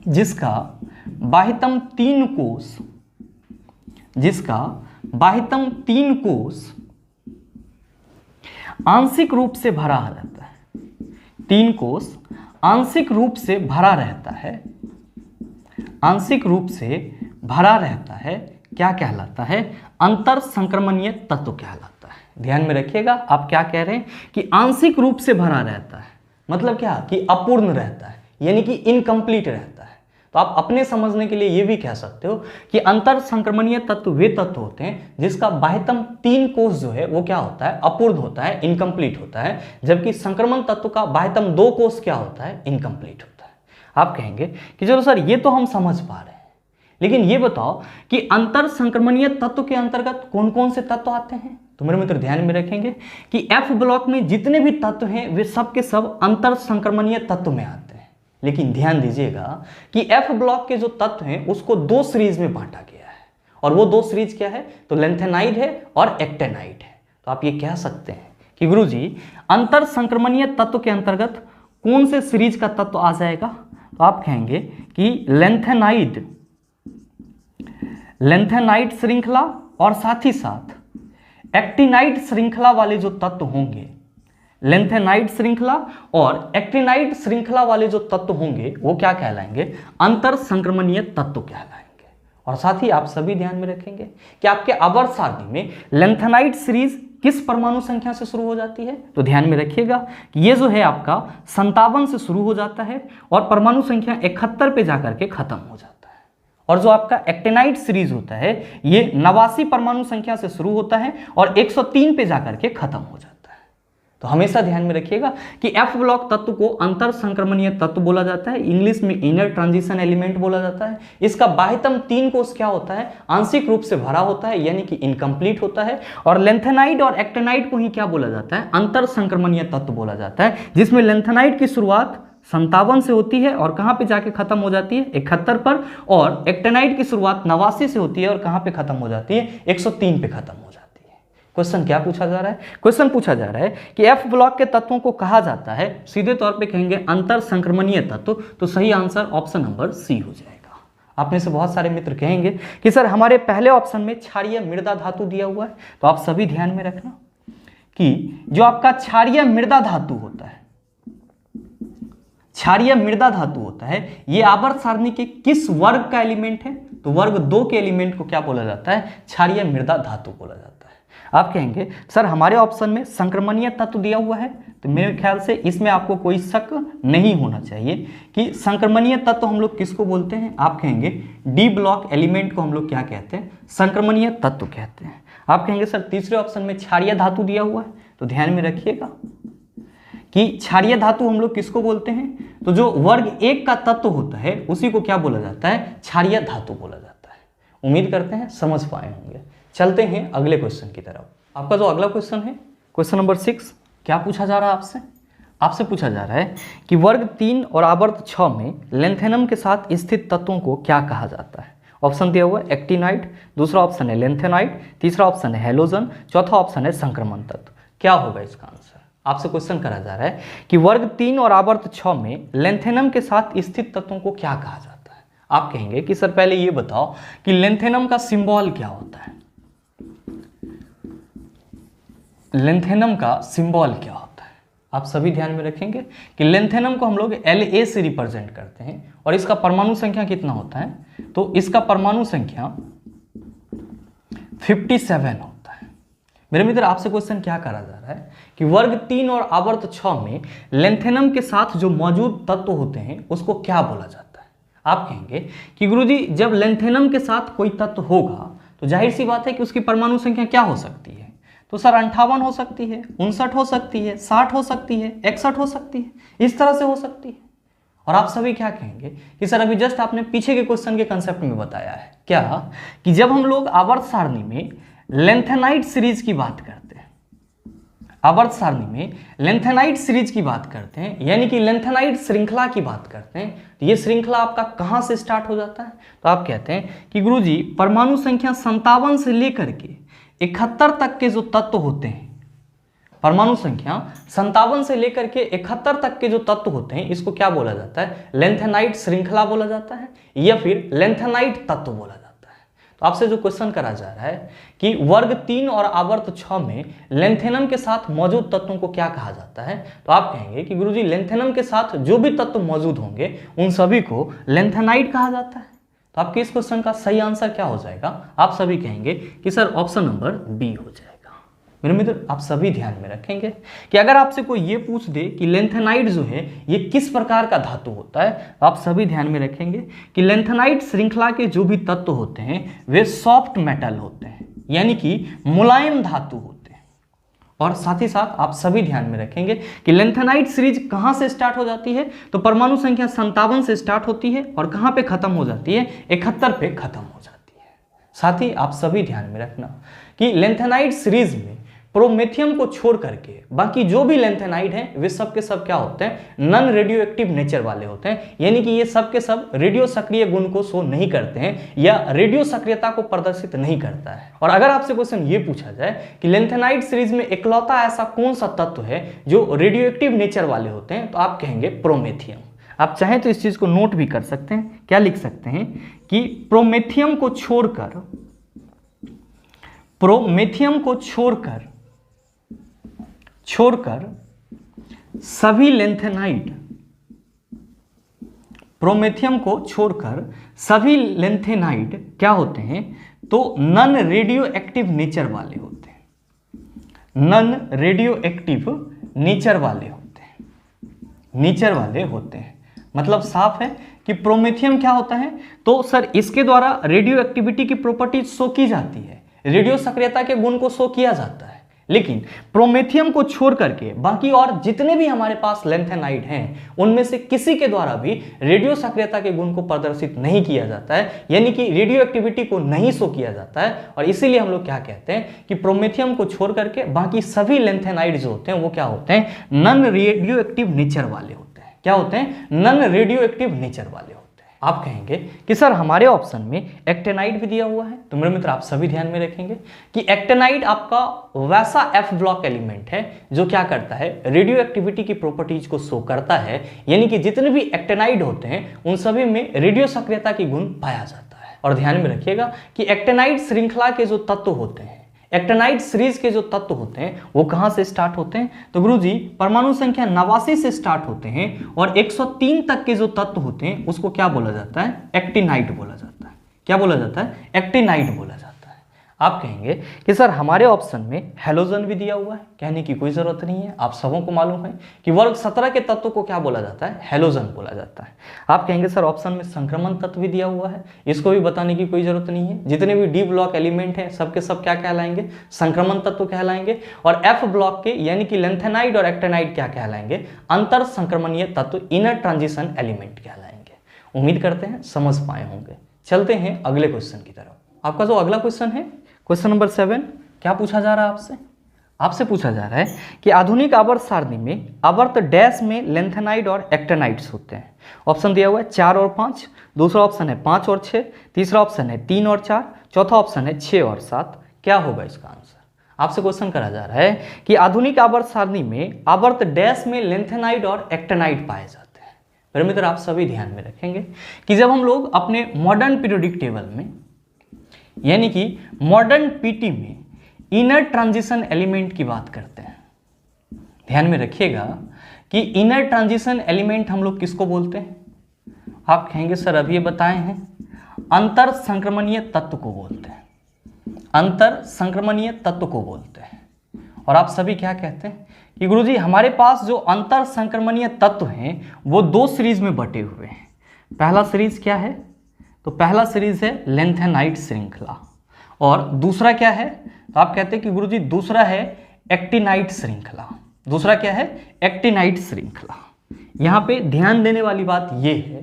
जिसका बाह्यतम 3 कोष आंशिक रूप से भरा रहता है। 3 कोष आंशिक रूप से भरा रहता है, आंशिक रूप से भरा रहता है, क्या कहलाता है? अंतर संक्रमणीय तत्व कहलाता है। ध्यान में रखिएगा आप क्या कह रहे हैं कि आंशिक रूप से भरा रहता है, मतलब क्या कि अपूर्ण रहता है, यानी कि इनकम्प्लीट रहता है। तो आप अपने समझने के लिए ये भी कह सकते हो कि अंतर संक्रमणीय तत्व वे तत्व होते हैं जिसका बाह्यतम 3 कोष जो है वो क्या होता है, अपूर्ण होता है, इनकम्प्लीट होता है, जबकि संक्रमण तत्व का बाह्यतम 2 कोष क्या होता है, इनकम्प्लीट होता है। आप कहेंगे कि चलो सर ये तो हम समझ पा रहे हैं, लेकिन ये बताओ कि अंतर संक्रमणीय तत्व के अंतर्गत कौन कौन से तत्व आते हैं। तो मेरे मित्र ध्यान में रखेंगे कि एफ ब्लॉक में जितने भी तत्व हैं वे सब के सब अंतर संक्रमणीय तत्व में आते हैं। लेकिन ध्यान दीजिएगा कि एफ ब्लॉक के जो तत्व हैं उसको 2 सीरीज में बांटा गया है, और वो 2 सीरीज क्या है, तो लेंथेनाइड है और एक्टेनाइड है। तो आप ये कह सकते हैं कि गुरुजी अंतर संक्रमणीय तत्व के अंतर्गत कौन से सीरीज का तत्व आ जाएगा। तो आप कहेंगे कि लेंथेनाइड श्रृंखला और साथ ही साथ एक्टिनाइड श्रृंखला वाले जो तत्व होंगे, लेंथेनाइड श्रृंखला और एक्टिनाइड श्रृंखला वाले जो तत्व होंगे वो क्या कहलाएंगे, अंतर संक्रमणीय तत्व कहलाएंगे। और साथ ही आप सभी ध्यान में रखेंगे कि आपके आवर्त सारणी में लेंथेनाइड सीरीज किस परमाणु संख्या से शुरू हो जाती है। तो ध्यान में रखिएगा कि ये जो है आपका 57 से शुरू हो जाता है और परमाणु संख्या 71 पे जाकर के खत्म हो जाता है। और जो आपका एक्टिनाइड सीरीज होता है ये 89 परमाणु संख्या से शुरू होता है और 103 पे जाकर के खत्म हो जाता है। तो हमेशा ध्यान में रखिएगा कि एफ ब्लॉक तत्व को अंतर संक्रमणीय तत्व बोला जाता है, इंग्लिश में इनर ट्रांजिशन एलिमेंट बोला जाता है। इसका बाह्यतम 3 कोष क्या होता है, आंशिक रूप से भरा होता है, यानी कि इनकम्प्लीट होता है। और लेंथेनाइड और एक्टिनाइड को ही क्या बोला जाता है, अंतर संक्रमणीय तत्व बोला जाता है, जिसमें लेंथेनाइड की शुरुआत 57 से होती है और कहाँ पे जाके खत्म हो जाती है 71 पर, और एक्टेनाइट की शुरुआत 89 से होती है और कहाँ पे खत्म हो जाती है 103 पे खत्म हो जाती है। क्वेश्चन क्या पूछा जा रहा है? क्वेश्चन पूछा जा रहा है कि एफ ब्लॉक के तत्वों को कहा जाता है, सीधे तौर पे कहेंगे अंतर संक्रमणीय तत्व, तो सही आंसर ऑप्शन नंबर सी हो जाएगा। आप में से बहुत सारे मित्र कहेंगे कि सर हमारे पहले ऑप्शन में क्षारीय मृदा धातु दिया हुआ है, तो आप सभी ध्यान में रखना कि जो आपका क्षारीय मृदा धातु होता है, क्षारीय मृदा धातु होता है, ये आवर्त सारणी के किस वर्ग का एलिमेंट है? तो वर्ग 2 के एलिमेंट को क्या बोला जाता है? क्षारीय मृदा धातु बोला जाता है। आप कहेंगे सर हमारे ऑप्शन में संक्रमणीय तत्व दिया हुआ है, तो मेरे ख्याल से इसमें आपको कोई शक नहीं होना चाहिए कि संक्रमणीय तत्व हम लोग किसको बोलते हैं। आप कहेंगे डी ब्लॉक एलिमेंट को हम लोग क्या कहते हैं? संक्रमणीय तत्व कहते हैं। आप कहेंगे सर तीसरे ऑप्शन में क्षारीय धातु दिया हुआ है, तो ध्यान में रखिएगा कि क्षारीय धातु हम लोग किसको बोलते हैं? तो जो वर्ग 1 का तत्व होता है उसी को क्या बोला जाता है? क्षारीय धातु बोला जाता है। उम्मीद करते हैं समझ पाए होंगे। चलते हैं अगले क्वेश्चन की तरफ। आपका जो अगला क्वेश्चन है, क्वेश्चन नंबर 6, क्या पूछा जा रहा है आपसे? आपसे पूछा जा रहा है कि वर्ग 3 और आवर्त 6 में लेंथेनम के साथ स्थित तत्वों को क्या कहा जाता है? ऑप्शन दिया हुआ है एक्टिनाइट, दूसरा ऑप्शन है लेंथेनाइट, तीसरा ऑप्शन है हेलोजन, चौथा ऑप्शन है संक्रमण तत्व। क्या होगा इसका आंसर? आपसे क्वेश्चन करा जा रहा है कि वर्ग 3 और आवर्त 6 में लेंथेनम के साथ स्थित तत्वों को क्या कहा जाता है? आप कहेंगे कि सर पहले ये बताओ कि लेंथेनम का सिंबल क्या होता है? लेंथेनम का सिंबल क्या होता है? आप सभी ध्यान में रखेंगे कि लेंथेनम को हम लोग La से रिप्रेजेंट करते हैं और इसका परमाणु संख्या कितना होता है? तो इसका परमाणु संख्या 57 होता है। मेरे मित्र आपसे क्वेश्चन क्या करा जा रहा है कि वर्ग 3 और आवर्त 6 में लेंथेनम के साथ जो मौजूद तत्व होते हैं उसको क्या बोला जाता है? आप कहेंगे कि गुरुजी जब लेंथेनम के साथ कोई तत्व होगा तो जाहिर सी बात है कि उसकी परमाणु संख्या क्या हो सकती है? तो सर 58 हो सकती है, 59 हो सकती है, 60 हो सकती है, 61 हो सकती है, इस तरह से हो सकती है। और आप सभी क्या कहेंगे कि सर अभी जस्ट आपने पीछे के क्वेश्चन के कंसेप्ट में बताया है क्या कि जब हम लोग आवर्त सारणी में लेंथेनाइट सीरीज की बात करते हैं, आवर्त सारणी में लेंथेनाइट सीरीज की बात करते हैं, यानी कि लेंथेनाइट श्रृंखला की बात करते हैं, तो ये श्रृंखला आपका कहां से स्टार्ट हो जाता है? तो आप कहते हैं कि गुरुजी परमाणु संख्या 57 से लेकर के 71 तक के जो तत्व होते हैं, परमाणु संख्या 57 से लेकर के 71 तक के जो तत्व होते हैं इसको क्या बोला जाता है? लेंथेनाइट श्रृंखला बोला जाता है या फिर लेंथेनाइट तत्व बोला जाता है। तो आपसे जो क्वेश्चन करा जा रहा है कि वर्ग 3 और आवर्त 6 में लेंथेनम के साथ मौजूद तत्वों को क्या कहा जाता है? तो आप कहेंगे कि गुरुजी लेंथेनम के साथ जो भी तत्व मौजूद होंगे उन सभी को लेंथेनाइट कहा जाता है। तो आपके इस क्वेश्चन का सही आंसर क्या हो जाएगा? आप सभी कहेंगे कि सर ऑप्शन नंबर बी हो जाएगा। मेरे मित्र आप सभी ध्यान में रखेंगे कि अगर आपसे कोई ये पूछ दे कि लेंथेनाइट जो है ये किस प्रकार का धातु होता है, तो आप सभी ध्यान में रखेंगे कि लेंथेनाइट श्रृंखला के जो भी तत्व होते हैं वे सॉफ्ट मेटल होते हैं, यानी कि मुलायम धातु होते हैं। और साथ ही साथ आप सभी ध्यान में रखेंगे कि लेंथेनाइट सीरीज कहां से स्टार्ट हो जाती है? तो परमाणु संख्या 57 से स्टार्ट होती है और कहां पे खत्म हो जाती है? 71 पे खत्म हो जाती है। साथ ही आप सभी ध्यान में रखना कि लेंथेनाइट सीरीज में प्रोमेथियम को छोड़ करके बाकी जो भी लेंथेनाइड हैं वे सब के सब क्या होते हैं? नॉन रेडियो एक्टिव नेचर वाले होते हैं, यानी कि ये सब के सब रेडियो सक्रिय गुण को शो नहीं करते हैं या रेडियो सक्रियता को प्रदर्शित नहीं करता है। और अगर आपसे क्वेश्चन ये पूछा जाए कि लेंथेनाइड सीरीज में इकलौता ऐसा कौन सा तत्व है जो रेडियो एक्टिव नेचर वाले होते हैं, तो आप कहेंगे प्रोमेथियम। आप चाहें तो इस चीज को नोट भी कर सकते हैं। क्या लिख सकते हैं कि प्रोमेथियम को छोड़कर सभी लेंथेनाइड, प्रोमेथियम को छोड़कर सभी लेंथेनाइड क्या होते हैं? तो नॉन रेडियो एक्टिव नेचर वाले होते हैं, नॉन रेडियो एक्टिव नेचर वाले होते हैं। मतलब साफ है कि प्रोमेथियम क्या होता है? तो सर इसके द्वारा रेडियो एक्टिविटी की प्रॉपर्टी शो की जाती है, रेडियो सक्रियता के गुण को शो किया जाता है, लेकिन प्रोमेथियम को छोड़ करके बाकी और जितने भी हमारे पास लेंथेनाइड हैं उनमें से किसी के द्वारा भी रेडियो सक्रियता के गुण को प्रदर्शित नहीं किया जाता है, यानी कि रेडियो एक्टिविटी को नहीं शो किया जाता है। और इसीलिए हम लोग क्या कहते हैं कि प्रोमेथियम को छोड़ करके बाकी सभी लेंथेनाइड जो होते हैं वो क्या होते हैं? नॉन रेडियो एक्टिव नेचर वाले होते हैं। क्या होते हैं, नॉन रेडियो एक्टिव नेचर वाले होते हैं। आप कहेंगे कि सर हमारे ऑप्शन में एक्टेनाइट भी दिया हुआ है, तो मेरे मित्र आप सभी ध्यान में रखेंगे कि एक्टेनाइट आपका वैसा एफ ब्लॉक एलिमेंट है जो क्या करता है, रेडियो एक्टिविटी की प्रॉपर्टीज को शो करता है, यानी कि जितने भी एक्टेनाइड होते हैं उन सभी में रेडियो सक्रियता की गुण पाया जाता है। और ध्यान में रखिएगा कि एक्टेनाइड श्रृंखला के जो तत्व होते हैं, एक्टेनाइड सीरीज के जो तत्व होते हैं वो कहां से स्टार्ट होते हैं, तो गुरुजी परमाणु संख्या 89 से स्टार्ट होते हैं और 103 तक के जो तत्व होते हैं उसको क्या बोला जाता है, एक्टिनाइड बोला जाता है। क्या बोला जाता है, एक्टिनाइड बोला जाता है। आप कहेंगे कि सर हमारे ऑप्शन में हैलोजन भी दिया हुआ है, कहने की कोई जरूरत नहीं है, आप सबों को मालूम है कि वर्ग 17 के तत्व को क्या बोला जाता है, हैलोजन बोला जाता है। आप कहेंगे सर ऑप्शन में संक्रमण तत्व भी दिया हुआ है, इसको भी बताने की कोई जरूरत नहीं है, जितने भी डी ब्लॉक एलिमेंट हैं सबके सब क्या कहलाएंगे, संक्रमण तत्व कहलाएंगे। और एफ ब्लॉक के यानी कि लेंथेनाइड और एक्टेनाइड क्या कहलाएंगे, अंतर संक्रमणीय तत्व, इनर ट्रांजिशन एलिमेंट कहलाएंगे। उम्मीद करते हैं समझ पाए होंगे। चलते हैं अगले क्वेश्चन की तरफ। आपका जो अगला क्वेश्चन है, क्वेश्चन नंबर 7, क्या पूछा जा रहा है आपसे, आपसे पूछा जा रहा है कि आधुनिक आवर्त सारणी में आवर्त डैश में लेंथेनाइड और एक्टेनाइड्स होते हैं। ऑप्शन दिया हुआ है 4 और 5, दूसरा ऑप्शन है 5 और 6, तीसरा ऑप्शन है 3 और 4, चौथा ऑप्शन है 6 और 7। क्या होगा इसका आंसर? आपसे क्वेश्चन करा जा रहा है कि आधुनिक आवर्त सारणी में आवर्त डैश में लेंथेनाइड और एक्टेनाइड पाए जाते हैं। मेरे मित्र आप सभी ध्यान में रखेंगे कि जब हम लोग अपने मॉडर्न पीरियोडिक टेबल में यानी कि मॉडर्न पीटी में इनर ट्रांजिशन एलिमेंट की बात करते हैं, ध्यान में रखिएगा कि इनर ट्रांजिशन एलिमेंट हम लोग किसको बोलते हैं? आप कहेंगे सर अभी ये बताए हैं, अंतर संक्रमणीय तत्व को बोलते हैं, अंतर संक्रमणीय तत्व को बोलते हैं। और आप सभी क्या कहते हैं कि गुरुजी हमारे पास जो अंतर संक्रमणीय तत्व हैं वो 2 सीरीज में बटे हुए हैं। पहला सीरीज क्या है, तो पहला सीरीज है लेंथेनाइड श्रृंखला, और दूसरा क्या है, तो आप कहते हैं कि गुरुजी दूसरा है एक्टिनाइड श्रृंखला। दूसरा क्या है, एक्टिनाइड श्रृंखला। यहाँ पे ध्यान देने वाली बात ये है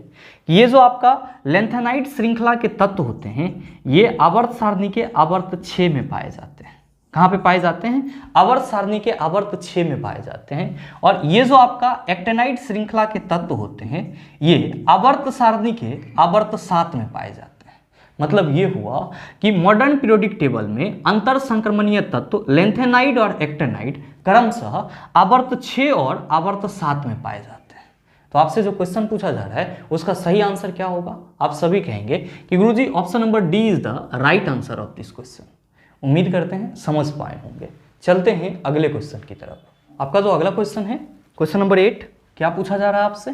कि ये जो आपका लेंथेनाइड श्रृंखला के तत्व होते हैं ये आवर्त सारणी के आवर्त 6 में पाए जाते हैं। कहाँ पे पाए जाते हैं, आवर्त सारणी के आवर्त 6 में पाए जाते हैं। और ये जो आपका एक्टेनाइड श्रृंखला के तत्व होते हैं ये आवर्त सारणी के आवर्त 7 में पाए जाते हैं। मतलब ये हुआ कि मॉडर्न पीरियोडिक टेबल में अंतर संक्रमणीय तत्व लेंथेनाइड और एक्टेनाइड क्रमशः आवर्त 6 और आवर्त 7 में पाए जाते हैं। तो आपसे जो क्वेश्चन पूछा जा रहा है उसका सही आंसर क्या होगा? आप सभी कहेंगे कि गुरुजी option number D is the right answer of this question. उम्मीद करते हैं समझ पाए होंगे। चलते हैं अगले क्वेश्चन की तरफ। आपका जो अगला क्वेश्चन है, क्वेश्चन नंबर 8, क्या पूछा जा रहा है आपसे?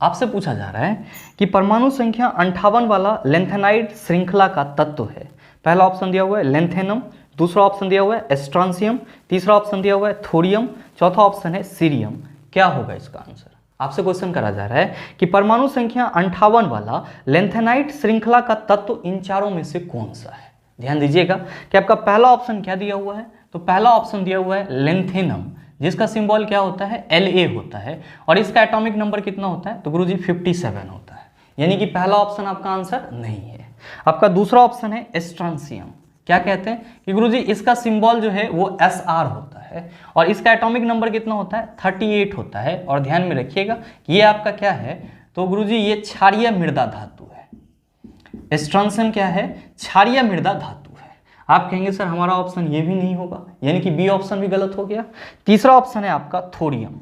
आपसे पूछा जा रहा है कि परमाणु संख्या 58 वाला लेंथेनाइड श्रृंखला का तत्व है। पहला ऑप्शन दिया हुआ है लेंथेनम, दूसरा ऑप्शन दिया हुआ है स्ट्रांसियम, तीसरा ऑप्शन दिया हुआ है थोरियम, चौथा ऑप्शन है सीरियम। क्या होगा इसका आंसर? आपसे क्वेश्चन करा जा रहा है कि परमाणु संख्या 58 वाला लेंथेनाइड श्रृंखला का तत्व इन चारों में से कौन सा है? ध्यान दीजिएगा कि आपका पहला ऑप्शन क्या दिया हुआ है, तो पहला ऑप्शन दिया हुआ है लेंथेनम, जिसका सिंबल क्या होता है, La होता है, और इसका एटॉमिक नंबर कितना होता है, तो गुरुजी 57 होता है। यानी कि पहला ऑप्शन आपका आंसर नहीं है। आपका दूसरा ऑप्शन है स्ट्रांसियम। क्या कहते हैं कि गुरुजी इसका सिंबल जो है वो Sr होता है, और इसका एटॉमिक नंबर कितना होता है, 38 होता है। और ध्यान में रखिएगा ये आपका क्या है, तो गुरुजी ये क्षारीय मृदा धातु है। स्ट्रांसियम क्या है, क्षारीय मृदा धातु है। आप कहेंगे सर हमारा ऑप्शन ये भी नहीं होगा, यानी कि बी ऑप्शन भी गलत हो गया। तीसरा ऑप्शन है आपका थोरियम।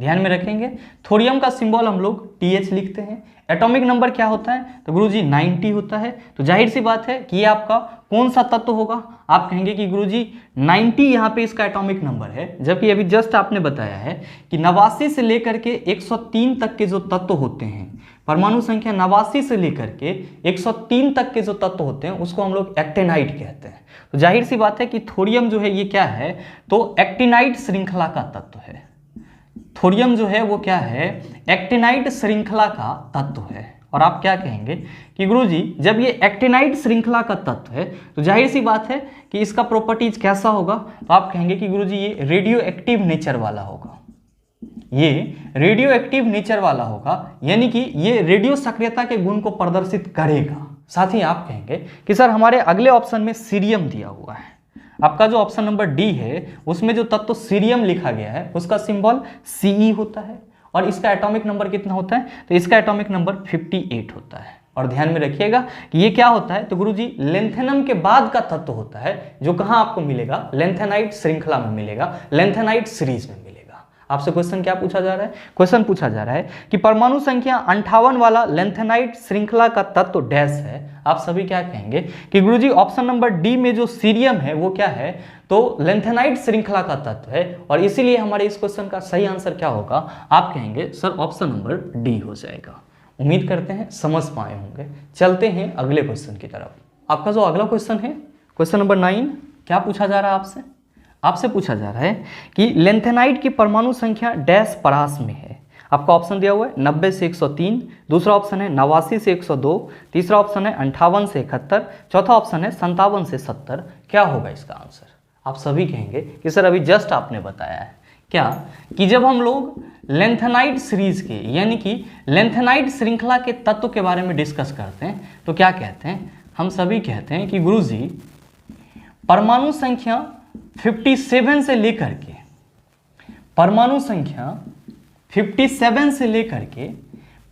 ध्यान में रखेंगे थोरियम का सिंबल हम लोग TH लिखते हैं। एटॉमिक नंबर क्या होता है, तो गुरुजी 90 होता है। तो जाहिर सी बात है कि ये आपका कौन सा तत्व होगा? आप कहेंगे कि गुरुजी 90 यहाँ पे इसका एटॉमिक नंबर है, जबकि अभी जस्ट आपने बताया है कि 89 से लेकर के 103 तक के जो तत्व होते हैं, परमाणु संख्या 89 से लेकर के 103 तक के जो तत्व होते हैं उसको हम लोग एक्टिनाइड कहते हैं। तो जाहिर सी बात है कि थोरियम जो है ये क्या है, तो एक्टिनाइड श्रृंखला का तत्व है। थोरियम जो है वो क्या है, एक्टिनाइड श्रृंखला का तत्व है। और आप क्या कहेंगे कि गुरुजी जब ये एक्टिनाइड श्रृंखला का तत्व है तो जाहिर सी बात है कि इसका प्रॉपर्टीज कैसा होगा, तो आप कहेंगे कि गुरुजी ये रेडियो एक्टिव नेचर वाला होगा। ये रेडियो एक्टिव नेचर वाला होगा, यानी कि ये रेडियो सक्रियता के गुण को प्रदर्शित करेगा। साथ ही आप कहेंगे कि सर हमारे अगले ऑप्शन में सीरियम दिया हुआ है। आपका जो ऑप्शन नंबर डी है उसमें जो तत्व सीरियम लिखा गया है उसका सिंबल Ce होता है, और इसका एटॉमिक नंबर कितना होता है, तो इसका एटॉमिक नंबर 58 होता है। और ध्यान में रखिएगा कि ये क्या होता है, तो गुरुजी लेंथेनम के बाद का तत्व होता है जो कहां आपको मिलेगा, लेंथेनाइट श्रृंखला में मिलेगा, लेंथेनाइट सीरीज में मिलेगा। आपसे क्वेश्चन क्या पूछा जा रहा है, क्वेश्चन पूछा जा रहा है कि परमाणु संख्या 58 वाला लेंथेनाइट श्रृंखला का तत्व डैश है। आप सभी क्या कहेंगे कि गुरुजी ऑप्शन नंबर डी में जो सीरियम है वो क्या है, तो लेंथेनाइट श्रृंखला का तत्व है, और इसीलिए हमारे इस क्वेश्चन का सही आंसर क्या होगा, आप कहेंगे सर ऑप्शन नंबर डी हो जाएगा। उम्मीद करते हैं समझ पाए होंगे। चलते हैं अगले क्वेश्चन की तरफ। आपका जो अगला क्वेश्चन है, क्वेश्चन नंबर 9, क्या पूछा जा रहा है आपसे, आपसे पूछा जा रहा है कि लेंथेनाइट की परमाणु संख्या डैश परास में है। आपका ऑप्शन दिया हुआ है 90 से 103, दूसरा ऑप्शन है 89 से 102, तीसरा ऑप्शन है 58 से 71, चौथा ऑप्शन है 57 से 70। क्या होगा इसका आंसर? आप सभी कहेंगे कि सर अभी जस्ट आपने बताया है क्या कि जब हम लोग लेंथेनाइट सीरीज के यानी कि लेंथेनाइट श्रृंखला के तत्व के बारे में डिस्कस करते हैं तो क्या कहते हैं, हम सभी कहते हैं कि गुरुजी परमाणु संख्या 57 से लेकर के परमाणु संख्या 57 से लेकर के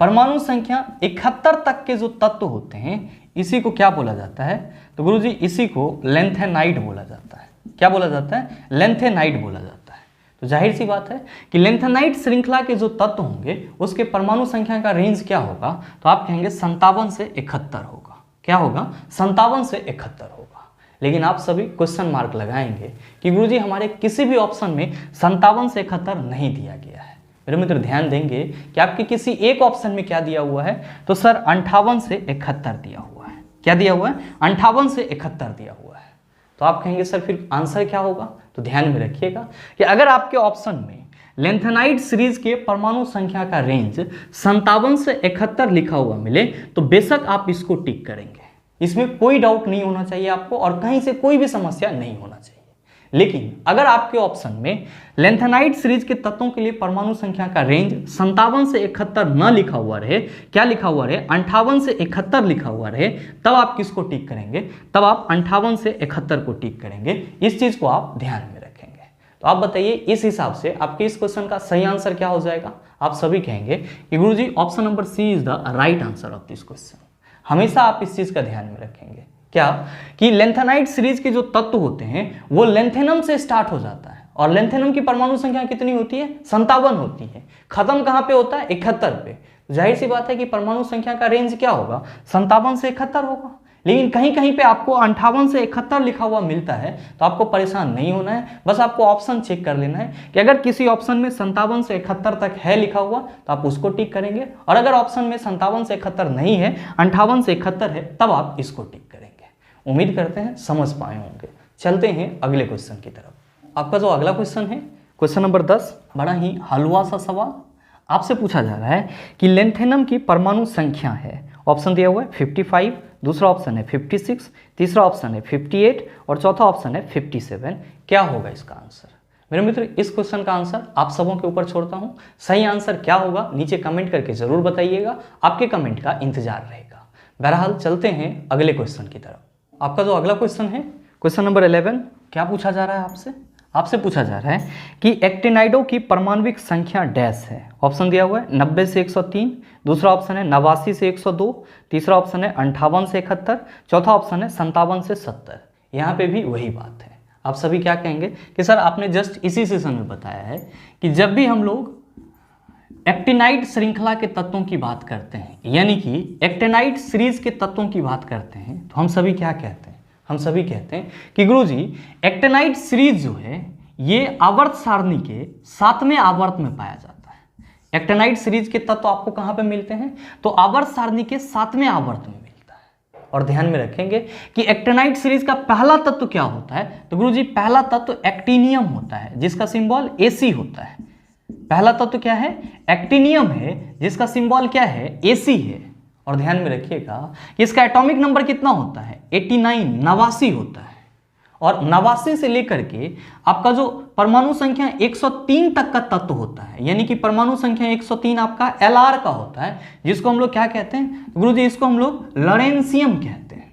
परमाणु संख्या 71 तक के जो तत्व होते हैं इसी को क्या बोला जाता है, तो गुरुजी इसी को लेंथेनाइट बोला जाता है। क्या बोला जाता है? लेंथेनाइट बोला जाता है। तो जाहिर सी बात है कि लेंथेनाइट श्रृंखला के जो तत्व होंगे उसके परमाणु संख्या का रेंज क्या होगा, तो आप कहेंगे 57 से 71 होगा। क्या होगा? 57 से 71 होगा। लेकिन आप सभी क्वेश्चन मार्क लगाएंगे कि गुरुजी हमारे किसी भी ऑप्शन में 57 से 71 नहीं दिया गया है। मेरे मित्र ध्यान देंगे कि आपके किसी एक ऑप्शन में क्या दिया हुआ है, तो सर 58 से 71 दिया हुआ है। क्या दिया हुआ है? 58 से 71 दिया हुआ है। तो आप कहेंगे सर फिर आंसर क्या होगा, तो ध्यान में रखिएगा कि अगर आपके ऑप्शन में लेंथेनाइट सीरीज के परमाणु संख्या का रेंज 57 से 71 लिखा हुआ मिले तो बेशक आप इसको टिक करेंगे, इसमें कोई डाउट नहीं होना चाहिए आपको और कहीं से कोई भी समस्या नहीं होना चाहिए। लेकिन अगर आपके ऑप्शन में लेंथेनाइट सीरीज के तत्वों के लिए परमाणु संख्या का रेंज 57 से 71 न लिखा हुआ रहे, क्या लिखा हुआ रहे, 58 से 71 लिखा हुआ रहे, तब आप किसको टिक करेंगे, तब आप 58 से 71 को टिक करेंगे। इस चीज को आप ध्यान में रखेंगे। तो आप बताइए इस हिसाब से आपके इस क्वेश्चन का सही आंसर क्या हो जाएगा? आप सभी कहेंगे कि गुरुजी option number C is the right answer of this question. हमेशा आप इस चीज का ध्यान में रखेंगे क्या कि लेंथेनाइट सीरीज के जो तत्व होते हैं वो लेंथेनम से स्टार्ट हो जाता है और लेंथेनम की परमाणु संख्या कितनी होती है? 57 होती है। खत्म कहां पे होता है? 71 पे। जाहिर सी बात है कि परमाणु संख्या का रेंज क्या होगा? 57 से 71 होगा। लेकिन कहीं कहीं पे आपको 58 से 71 लिखा हुआ मिलता है तो आपको परेशान नहीं होना है, बस आपको ऑप्शन चेक कर लेना है कि अगर किसी ऑप्शन में 57 से 71 तक है लिखा हुआ तो आप उसको टिक करेंगे, और अगर ऑप्शन में 57 से 71 नहीं है, 58 से 71 है, तब आप इसको टिक करेंगे। उम्मीद करते हैं समझ पाए होंगे। चलते हैं अगले क्वेश्चन की तरफ। आपका जो अगला क्वेश्चन है, क्वेश्चन नंबर 10, बड़ा ही हलवा सा सवाल। आपसे पूछा जा रहा है कि लेंथेनम की परमाणु संख्या है, ऑप्शन दिया हुआ है 55, दूसरा ऑप्शन है 56, तीसरा ऑप्शन है 58 और चौथा ऑप्शन है 57। क्या होगा इसका आंसर? मेरे मित्र इस क्वेश्चन का आंसर आप सबों के ऊपर छोड़ता हूं। सही आंसर क्या होगा नीचे कमेंट करके जरूर बताइएगा, आपके कमेंट का इंतजार रहेगा। बहरहाल चलते हैं अगले क्वेश्चन की तरफ। आपका जो अगला क्वेश्चन है, क्वेश्चन नंबर 11, क्या पूछा जा रहा है आपसे? आपसे पूछा जा रहा है कि एक्टिनाइडों की परमाणविक संख्या डैश है। ऑप्शन दिया हुआ है 90 से 103, दूसरा ऑप्शन है 89 से 102, तीसरा ऑप्शन है 58 से 71, चौथा ऑप्शन है 57 से 70। यहाँ पे भी वही बात है। आप सभी क्या कहेंगे कि सर आपने जस्ट इसी सेशन में बताया है कि जब भी हम लोग एक्टिनाइट श्रृंखला के तत्वों की बात करते हैं यानी कि एक्टिनाइट सीरीज के तत्वों की बात करते हैं तो हम सभी क्या कहते हैं? हम सभी कहते हैं कि गुरुजी एक्टिनाइट सीरीज जो है ये आवर्त सारणी के 7वें आवर्त में पाया जाता है। एक्टिनाइट सीरीज के तत्व आपको कहां पे मिलते हैं? तो आवर्त सारणी के 7वें आवर्त में मिलता है। और ध्यान में रखेंगे कि एक्टिनाइट सीरीज का पहला तत्व क्या होता है? तो गुरुजी पहला तत्व एक्टिनियम होता है जिसका सिंबल Ac होता है। पहला तत्व क्या है? एक्टिनियम है जिसका सिंबल क्या है? Ac है। और ध्यान में रखिएगा कि इसका एटॉमिक नंबर कितना होता है? 89, 89 होता है। और 89 से लेकर के आपका जो परमाणु संख्या 103 तक का तत्व होता है यानी कि परमाणु संख्या 103 आपका Lr का होता है, जिसको हम लोग क्या कहते हैं? गुरुजी इसको हम लोग लॉरेंशियम कहते हैं।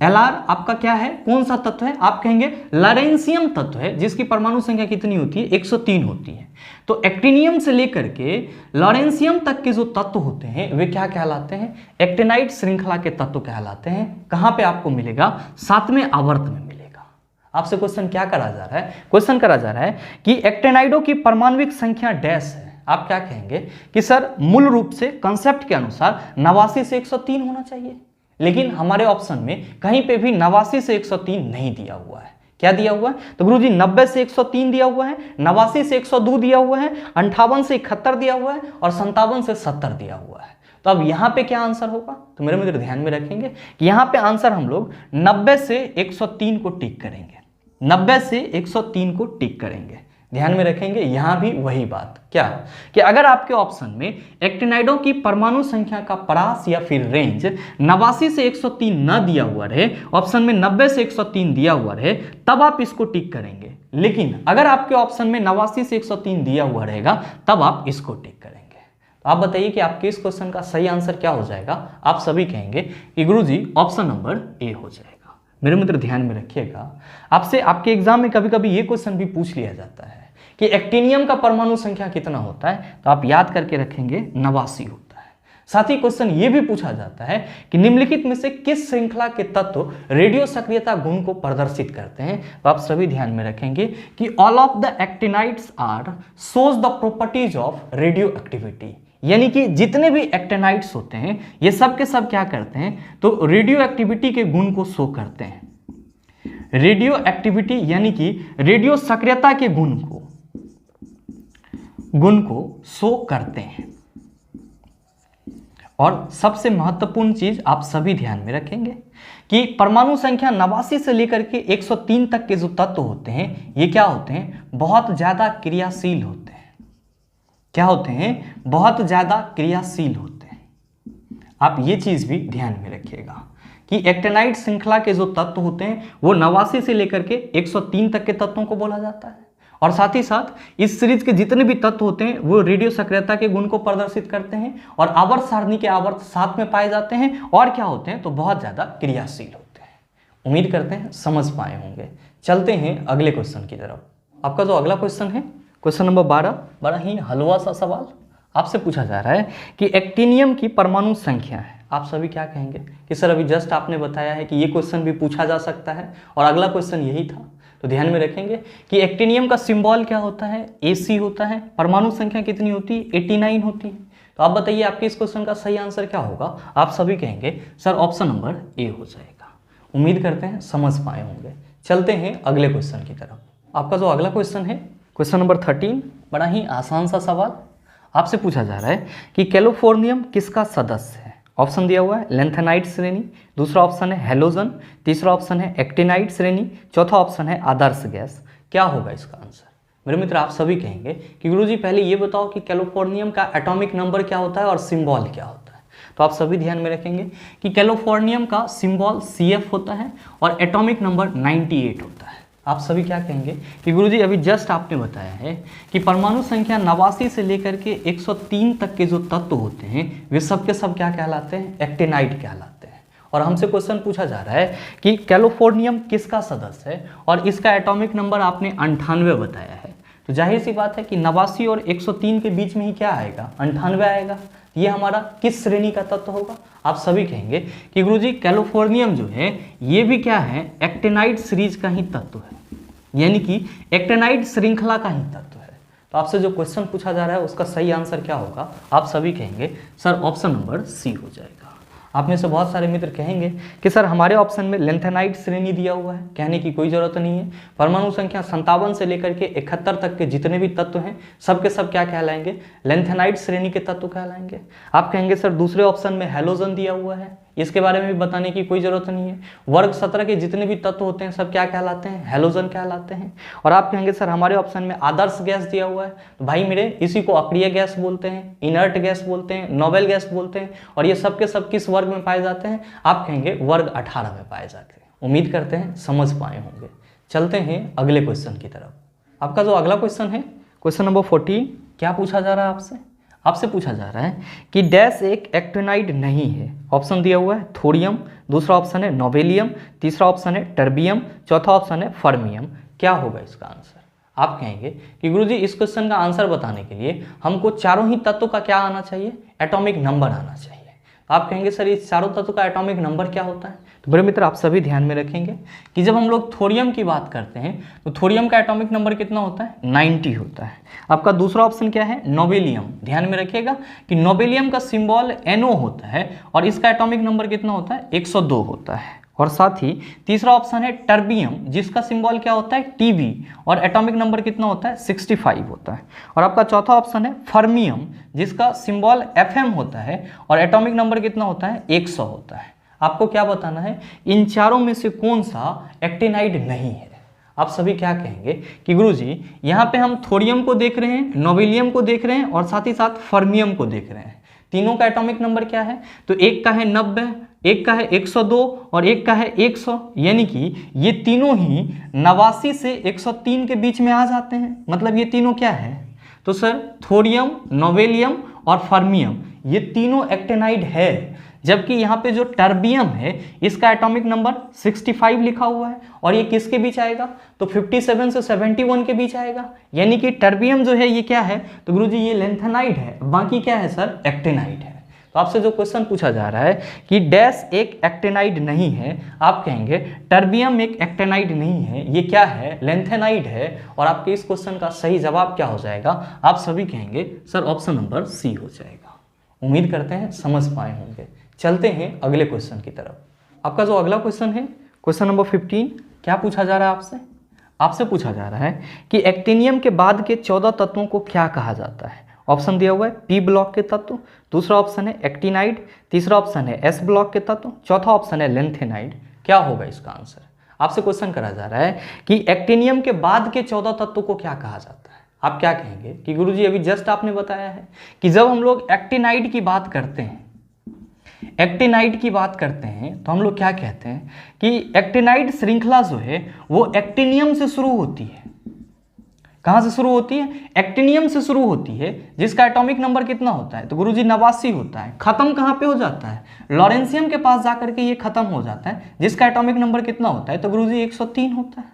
Lr आपका क्या है, कौन सा तत्व है, आप कहेंगे लॉरेंशियम तत्व है, जिसकी परमाणु संख्या कितनी होती है, 103 होती है। तो एक्टिनियम से लेकर के लॉरेंशियम तक के जो तत्व होते हैं वे क्या कहलाते हैं, एक्टिनाइड श्रृंखला के तत्व कहलाते हैं। कहां पे आपको मिलेगा, 7वें आवर्त में मिलेगा। आपसे क्वेश्चन क्या करा जा रहा है, क्वेश्चन करा जा रहा है कि एक्टिनाइडों की परमाणविक संख्या डैश है। आप क्या कहेंगे कि सर मूल रूप से कंसेप्ट के अनुसार 89 से 103 होना चाहिए, लेकिन हमारे ऑप्शन में कहीं पे भी 89 से 103 नहीं दिया हुआ है। क्या दिया हुआ है, तो गुरुजी 90 से 103 दिया हुआ है, 89 से 102 दिया हुआ है, 58 से 71 दिया हुआ है और 57 से 70 दिया हुआ है। तो अब यहाँ पे क्या आंसर होगा, तो मेरे मित्र ध्यान में रखेंगे कि यहाँ पे आंसर हम लोग 90 से 103 को टिक करेंगे, 90 से 103 को टिक करेंगे। ध्यान में रखेंगे यहां भी वही बात क्या कि अगर आपके ऑप्शन में एक्टिनाइडों की परमाणु संख्या का परास या फिर रेंज 89 से 103 न दिया हुआ रहे, ऑप्शन में 90 से 103 दिया हुआ रहे, तब आप इसको टिक करेंगे। लेकिन अगर आपके ऑप्शन में 89 से 103 दिया हुआ रहेगा तब आप इसको टिक करेंगे। तो आप बताइए कि आपके इस क्वेश्चन का सही आंसर क्या हो जाएगा। आप सभी कहेंगे कि गुरुजी ऑप्शन नंबर ए हो जाएगा। मेरे मित्र ध्यान में रखिएगा, आपसे आपके एग्जाम में कभी कभी ये क्वेश्चन भी पूछ लिया जाता है कि एक्टिनियम का परमाणु संख्या कितना होता है, तो आप याद करके रखेंगे 89 होता है। साथ ही क्वेश्चन ये भी पूछा जाता है कि निम्नलिखित में से किस श्रृंखला के तत्व रेडियो सक्रियता गुण को प्रदर्शित करते हैं, तो आप सभी ध्यान में रखेंगे कि all of the actinides are shows the properties of radioactivity, यानी कि जितने भी एक्टिनाइड्स होते हैं ये सब के सब क्या करते हैं, तो रेडियो एक्टिविटी के गुण को शो करते हैं। रेडियो एक्टिविटी यानी कि रेडियो सक्रियता के गुण को शो करते हैं। और सबसे महत्वपूर्ण चीज आप सभी ध्यान में रखेंगे कि परमाणु संख्या 89 से लेकर के 103 तक के जो तत्व होते हैं ये क्या होते हैं, बहुत ज्यादा क्रियाशील होते हैं। क्या होते हैं, बहुत ज्यादा क्रियाशील होते हैं। आप ये चीज भी ध्यान में रखिएगा कि एक्टिनाइड श्रृंखला के जो तत्व होते हैं वो 89 से लेकर के 103 तक के तत्वों को बोला जाता है। और साथ ही साथ इस सीरीज के जितने भी तत्व होते हैं वो रेडियो सक्रियता के गुण को प्रदर्शित करते हैं और आवर्त सारणी के आवर्त 7 में पाए जाते हैं और क्या होते हैं, तो बहुत ज्यादा क्रियाशील होते हैं। उम्मीद करते हैं समझ पाए होंगे। चलते हैं अगले क्वेश्चन की तरफ। आपका जो अगला क्वेश्चन है क्वेश्चन नंबर 12, बड़ा ही हलवा सा सवाल आपसे पूछा जा रहा है कि एक्टिनियम की परमाणु संख्या है। आप सभी क्या कहेंगे कि सर अभी जस्ट आपने बताया है कि ये क्वेश्चन भी पूछा जा सकता है और अगला क्वेश्चन यही था। तो ध्यान में रखेंगे कि एक्टिनियम का सिंबल क्या होता है, Ac होता है। परमाणु संख्या कितनी होती है, 89 होती है। तो आप बताइए आपके इस क्वेश्चन का सही आंसर क्या होगा। आप सभी कहेंगे सर ऑप्शन नंबर ए हो जाएगा। उम्मीद करते हैं समझ पाए होंगे। चलते हैं अगले क्वेश्चन की तरफ। आपका जो अगला क्वेश्चन है क्वेश्चन नंबर 13, बड़ा ही आसान सा सवाल आपसे पूछा जा रहा है कि कैलिफोर्नियम किसका सदस्य है। ऑप्शन दिया हुआ है लेंथेनाइड श्रेणी, दूसरा ऑप्शन है हेलोजन, तीसरा ऑप्शन है एक्टिनाइड श्रेणी, चौथा ऑप्शन है आदर्श गैस। क्या होगा इसका आंसर। मेरे मित्र आप सभी कहेंगे कि गुरुजी पहले ये बताओ कि कैलिफोर्नियम का एटॉमिक नंबर क्या होता है और सिंबल क्या होता है। तो आप सभी ध्यान में रखेंगे कि कैलिफोर्नियम का सिंबल CF होता है और एटॉमिक नंबर 98 होता है। आप सभी क्या कहेंगे कि गुरुजी अभी जस्ट आपने बताया है कि परमाणु संख्या 89 से लेकर के 103 तक के जो तत्व होते हैं वे सब के सब क्या कहलाते हैं, एक्टिनाइड कहलाते हैं। और हमसे क्वेश्चन पूछा जा रहा है कि कैलिफोर्नियम किसका सदस्य है और इसका एटॉमिक नंबर आपने 98 बताया है। तो जाहिर सी बात है कि 89 और 103 के बीच में ही क्या आएगा, 98 आएगा। ये हमारा किस श्रेणी का तत्व होगा। आप सभी कहेंगे कि गुरुजी कैलिफोर्नियम जो है ये भी क्या है, एक्टिनाइड सीरीज का ही तत्व है, यानी कि एक्टिनाइड श्रृंखला का ही तत्व है। तो आपसे जो क्वेश्चन पूछा जा रहा है उसका सही आंसर क्या होगा। आप सभी कहेंगे सर ऑप्शन नंबर सी हो जाएगा। आप में से बहुत सारे मित्र कहेंगे कि सर हमारे ऑप्शन में लेंथेनाइड श्रेणी दिया हुआ है। कहने की कोई जरूरत नहीं है। परमाणु संख्या 57 से लेकर के 71 तक के जितने भी तत्व हैं सब के सब क्या कहलाएंगे, लेंथेनाइड श्रेणी के तत्व कहलाएंगे। आप कहेंगे सर दूसरे ऑप्शन में हेलोजन दिया हुआ है, इसके बारे में भी बताने की कोई जरूरत नहीं है। वर्ग 17 के जितने भी तत्व होते हैं सब क्या कहलाते हैं, हेलोजन कहलाते हैं। और आप कहेंगे सर हमारे ऑप्शन में आदर्श गैस दिया हुआ है। तो भाई मेरे इसी को अक्रिय गैस बोलते हैं, इनर्ट गैस बोलते हैं, नोबेल गैस बोलते हैं। और ये सब के सब किस वर्ग में पाए जाते हैं, आप कहेंगे वर्ग 18 में पाए जाते हैं। उम्मीद करते हैं समझ पाए होंगे। चलते हैं अगले क्वेश्चन की तरफ। आपका जो अगला क्वेश्चन है क्वेश्चन नंबर 14, क्या पूछा जा रहा है आपसे। आपसे पूछा जा रहा है कि डैश एक एक्टिनाइड नहीं है। ऑप्शन दिया हुआ है थोरियम, दूसरा ऑप्शन है नोबेलियम, तीसरा ऑप्शन है टर्बियम, चौथा ऑप्शन है फर्मियम। क्या होगा इसका आंसर? आप कहेंगे कि गुरुजी इस क्वेश्चन का आंसर बताने के लिए हमको चारों ही तत्वों का क्या आना चाहिए? एटॉमिक नंबर आना चाहिए। तो आप कहेंगे सर इस चारों तत्वों का एटॉमिक नंबर क्या होता है? तो बड़े मित्र आप सभी ध्यान में रखेंगे कि जब हम लोग थोरियम की बात करते हैं तो थोरियम का एटॉमिक नंबर कितना होता है? 90 होता है। आपका दूसरा ऑप्शन क्या है? नोबेलियम। ध्यान में रखिएगा कि नोबेलियम का सिंबल NO होता है और इसका एटॉमिक नंबर कितना होता है? 102 होता है। और साथ ही तीसरा ऑप्शन है टर्बियम, जिसका सिंबल क्या होता है? TB और एटॉमिक नंबर कितना होता है? 65 होता है। और आपका चौथा ऑप्शन है फर्मियम, जिसका सिंबल FM होता है और एटॉमिक नंबर कितना होता है? 100 होता है। आपको क्या बताना है? इन चारों में से कौन सा एक्टिनाइड नहीं है? आप सभी क्या कहेंगे कि गुरुजी यहाँ पे हम थोरियम को देख रहे हैं, नोबेलियम को देख रहे हैं और साथ ही साथ फर्मियम को देख रहे हैं। तीनों का एटॉमिक नंबर क्या है? तो एक का है 90, एक का है 102 और एक का है 100, यानी कि ये तीनों ही 89 से 103 के बीच में आ जाते हैं। मतलब ये तीनों क्या है? तो सर थोरियम, नोबेलियम और फर्मियम ये तीनों एक्टिनाइड है। जबकि यहाँ पे जो टर्बियम है इसका एटॉमिक नंबर 65 लिखा हुआ है और ये किसके बीच आएगा? तो 57 से 71 के बीच आएगा। यानी कि टर्बियम जो है ये क्या है? तो गुरुजी ये लेंथेनाइड है, बाकी क्या है सर? एक्टिनाइड है। तो आपसे जो क्वेश्चन पूछा जा रहा है कि डैश एक एक्टिनाइड नहीं है, आप कहेंगे टर्बियम एक एक्टिनाइड नहीं है, ये क्या है? लेंथेनाइड है। और आपके इस क्वेश्चन का सही जवाब क्या हो जाएगा? आप सभी कहेंगे सर ऑप्शन नंबर C हो जाएगा। उम्मीद करते हैं समझ पाए होंगे। चलते हैं अगले क्वेश्चन की तरफ। आपका जो अगला क्वेश्चन है क्वेश्चन नंबर 15, क्या पूछा जा रहा है आपसे? आपसे पूछा जा रहा है कि एक्टिनियम के बाद के 14 तत्वों को क्या कहा जाता है? ऑप्शन दिया हुआ है P ब्लॉक के तत्व, दूसरा ऑप्शन है एक्टिनाइड, तीसरा ऑप्शन है S ब्लॉक के तत्व, चौथा ऑप्शन है लेंथेनाइड। क्या होगा इसका आंसर? आपसे क्वेश्चन करा जा रहा है कि एक्टिनियम के बाद के 14 तत्वों को क्या कहा जाता है? आप क्या कहेंगे कि गुरुजी अभी जस्ट आपने बताया है कि जब हम लोग एक्टिनाइड की बात करते हैं, एक्टिनाइड की बात करते हैं तो हम लोग क्या कहते हैं कि एक्टिनाइड श्रृंखला जो है वो एक्टिनियम से शुरू होती है। कहां से शुरू होती है? एक्टिनियम से शुरू होती है, जिसका एटॉमिक नंबर कितना होता है? तो गुरुजी 89 होता है। खत्म कहां पे हो जाता है? लॉरेंशियम के पास जाकर के ये खत्म हो जाता है, जिसका एटॉमिक नंबर कितना होता है? तो गुरुजी 103 होता है।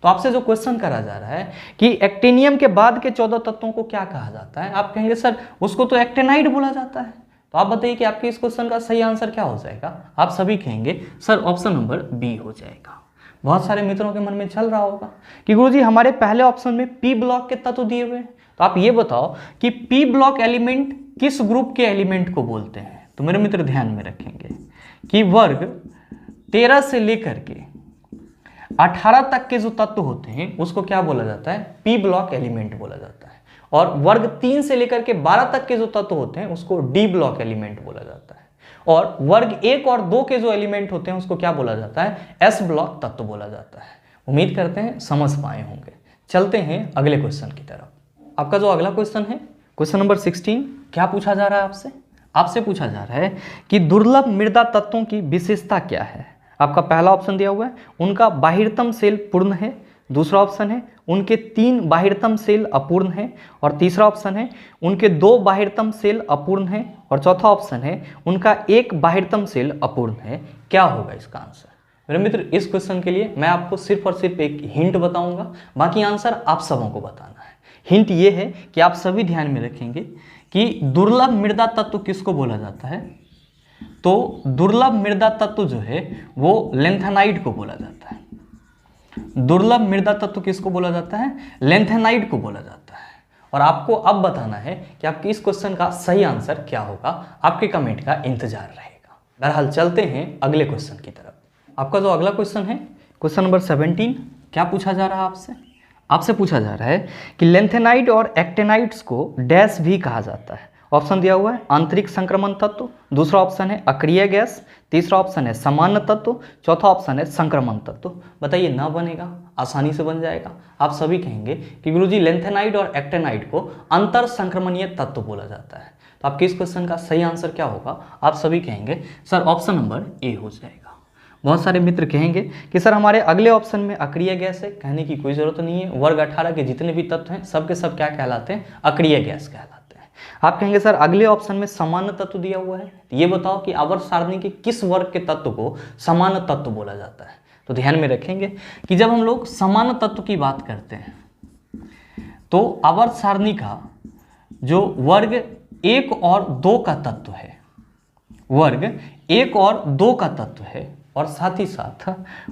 तो आपसे जो क्वेश्चन करा जा रहा है कि एक्टिनियम के बाद के 14 तत्वों को क्या कहा जाता है, आप कहेंगे सर उसको तो एक्टिनाइड बोला जाता है। तो आप बताइए कि आपके इस क्वेश्चन का सही आंसर क्या हो जाएगा? आप सभी कहेंगे सर ऑप्शन नंबर B हो जाएगा। बहुत सारे मित्रों के मन में चल रहा होगा कि गुरुजी हमारे पहले ऑप्शन में P ब्लॉक के तत्व दिए हुए हैं, तो आप ये बताओ कि P ब्लॉक एलिमेंट किस ग्रुप के एलिमेंट को बोलते हैं? तो मेरे मित्र ध्यान में रखेंगे कि वर्ग 13 से लेकर के 18 तक के जो तत्व होते हैं उसको क्या बोला जाता है? P ब्लॉक एलिमेंट बोला जाता है। और वर्ग 3 से लेकर के 12 तक के जो तत्व होते हैं उसको D ब्लॉक एलिमेंट बोला जाता है। और वर्ग 1 और 2 के जो एलिमेंट होते हैं उसको क्या बोला जाता है? S ब्लॉक तत्व बोला जाता है। उम्मीद करते हैं समझ पाए होंगे। चलते हैं अगले क्वेश्चन की तरफ। आपका जो अगला क्वेश्चन है क्वेश्चन नंबर 16, क्या पूछा जा रहा है आपसे? आपसे पूछा जा रहा है कि दुर्लभ मृदा तत्वों की विशेषता क्या है? आपका पहला ऑप्शन दिया हुआ है उनका बाह्यतम सेल पूर्ण है, दूसरा ऑप्शन है उनके 3 बाह्यतम सेल अपूर्ण है, और तीसरा ऑप्शन है उनके 2 बाह्यतम सेल अपूर्ण है, और चौथा ऑप्शन है उनका 1 बाह्यतम सेल अपूर्ण है। क्या होगा इसका आंसर? मेरे मित्र इस क्वेश्चन के लिए मैं आपको सिर्फ और सिर्फ एक हिंट बताऊंगा, बाकी आंसर आप सबों को बताना है। हिंट ये है कि आप सभी ध्यान में रखेंगे कि दुर्लभ मृदा तत्व किसको बोला जाता है? तो दुर्लभ मृदा तत्व जो है वो लेंथेनाइड को बोला जाता है। दुर्लभ मृदा तत्व किसको बोला जाता है? लेंथेनाइड को बोला जाता है। और आपको अब बताना है कि आपके इस क्वेश्चन का सही आंसर क्या होगा। आपके कमेंट का इंतजार रहेगा। बहरहाल चलते हैं अगले क्वेश्चन की तरफ। आपका जो अगला क्वेश्चन है क्वेश्चन नंबर 17, क्या पूछा जा रहा है आपसे? आपसे पूछा जा रहा है कि लेंथेनाइड और एक्टिनाइड्स को डैश भी कहा जाता है। ऑप्शन दिया हुआ है आंतरिक संक्रमण तत्व, दूसरा ऑप्शन है अक्रिय गैस, तीसरा ऑप्शन है सामान्य तत्व, चौथा ऑप्शन है संक्रमण तत्व। बताइए ना बनेगा? आसानी से बन जाएगा। आप सभी कहेंगे कि गुरुजी लेंथेनाइड और एक्टिनाइड को अंतर संक्रमणीय तत्व बोला जाता है। तो आपके इस क्वेश्चन का सही आंसर क्या होगा? आप सभी कहेंगे सर ऑप्शन नंबर A हो जाएगा। बहुत सारे मित्र कहेंगे कि सर हमारे अगले ऑप्शन में अक्रिय गैस है। कहने की कोई जरूरत नहीं है। वर्ग 18 के जितने भी तत्व हैं सब के सब क्या कहलाते हैं? अक्रिय गैस कहलाते हैं। आप कहेंगे सर अगले ऑप्शन में सामान्य तत्व दिया हुआ है, ये बताओ कि आवर्त सारणी के किस वर्ग के तत्व को सामान्य तत्व बोला जाता है। तो ध्यान में रखेंगे कि जब हम लोग सामान्य तत्व की बात करते हैं तो आवर्त सारणी का जो वर्ग 1 और 2 का तत्व है, वर्ग 1 और 2 का तत्व है, और साथ ही साथ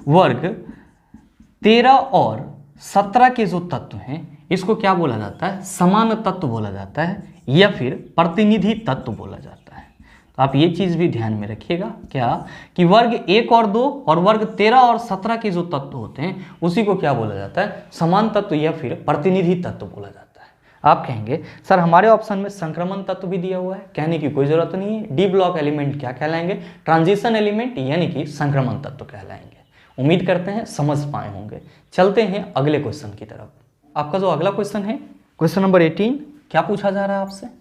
वर्ग 13 और 17 के जो तत्व हैं इसको क्या बोला जाता है, समान तत्व बोला जाता है या फिर प्रतिनिधि तत्व बोला जाता है। तो आप ये चीज भी ध्यान में रखिएगा क्या कि वर्ग 1 और 2 और वर्ग 13 और 17 के जो तत्व होते हैं उसी को क्या बोला जाता है, समान तत्व या फिर प्रतिनिधि तत्व बोला जाता है। आप कहेंगे सर हमारे ऑप्शन में संक्रमण तत्व भी दिया हुआ है, कहने की कोई जरूरत नहीं है। डी ब्लॉक एलिमेंट क्या कहलाएंगे, ट्रांजिशन एलिमेंट यानी कि संक्रमण तत्व कहलाएंगे। उम्मीद करते हैं समझ पाए होंगे। चलते हैं अगले क्वेश्चन की तरफ। आपका जो अगला क्वेश्चन है क्वेश्चन नंबर 18, क्या पूछा जा रहा है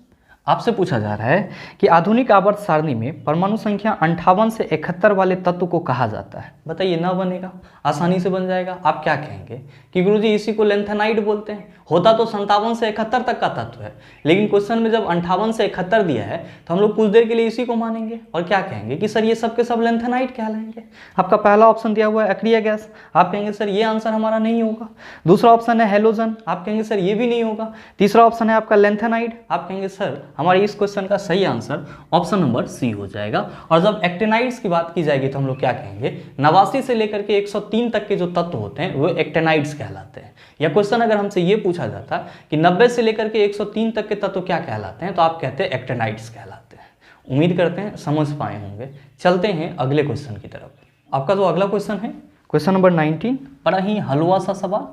आपसे पूछा जा रहा है कि आधुनिक आवर्त सारणी में परमाणु संख्या 58 से 71 वाले तत्व को कहा जाता है। बताइए ना बनेगा, आसानी से बन जाएगा। आप क्या कहेंगे कि गुरुजी इसी को लेंथेनाइड बोलते हैं। होता तो 57 से 71 तक का तत्व है, लेकिन क्वेश्चन में जब 58 से 71 दिया है तो हम लोग कुछ देर के लिए इसी को मानेंगे और क्या कहेंगे कि सर ये सब के सब लेंथेनाइड कहलाएंगे। आपका पहला ऑप्शन दिया हुआ है अक्रिय गैस, आप कहेंगे सर ये आंसर हमारा नहीं होगा। दूसरा ऑप्शन है हेलोजन, आप कहेंगे सर ये भी नहीं होगा। तीसरा ऑप्शन है आपका लेंथेनाइड, आप कहेंगे सर हमारे इस क्वेश्चन का सही आंसर ऑप्शन नंबर सी हो जाएगा। और जब एक्टेनाइड्स की बात की जाएगी तो हम लोग क्या कहेंगे, 89 से लेकर के 103 तक के जो तत्व होते हैं वो एक्टेनाइड्स कहलाते हैं। या क्वेश्चन अगर हमसे ये पूछा जाता कि 90 से लेकर के 103 तक के तत्व क्या कहलाते हैं तो आप कहते हैं एक्टेनाइड्स कहलाते हैं। उम्मीद करते हैं समझ पाए होंगे। चलते हैं अगले क्वेश्चन की तरफ। आपका जो अगला क्वेश्चन है क्वेश्चन नंबर 19, बड़ा ही हलवा सा सवाल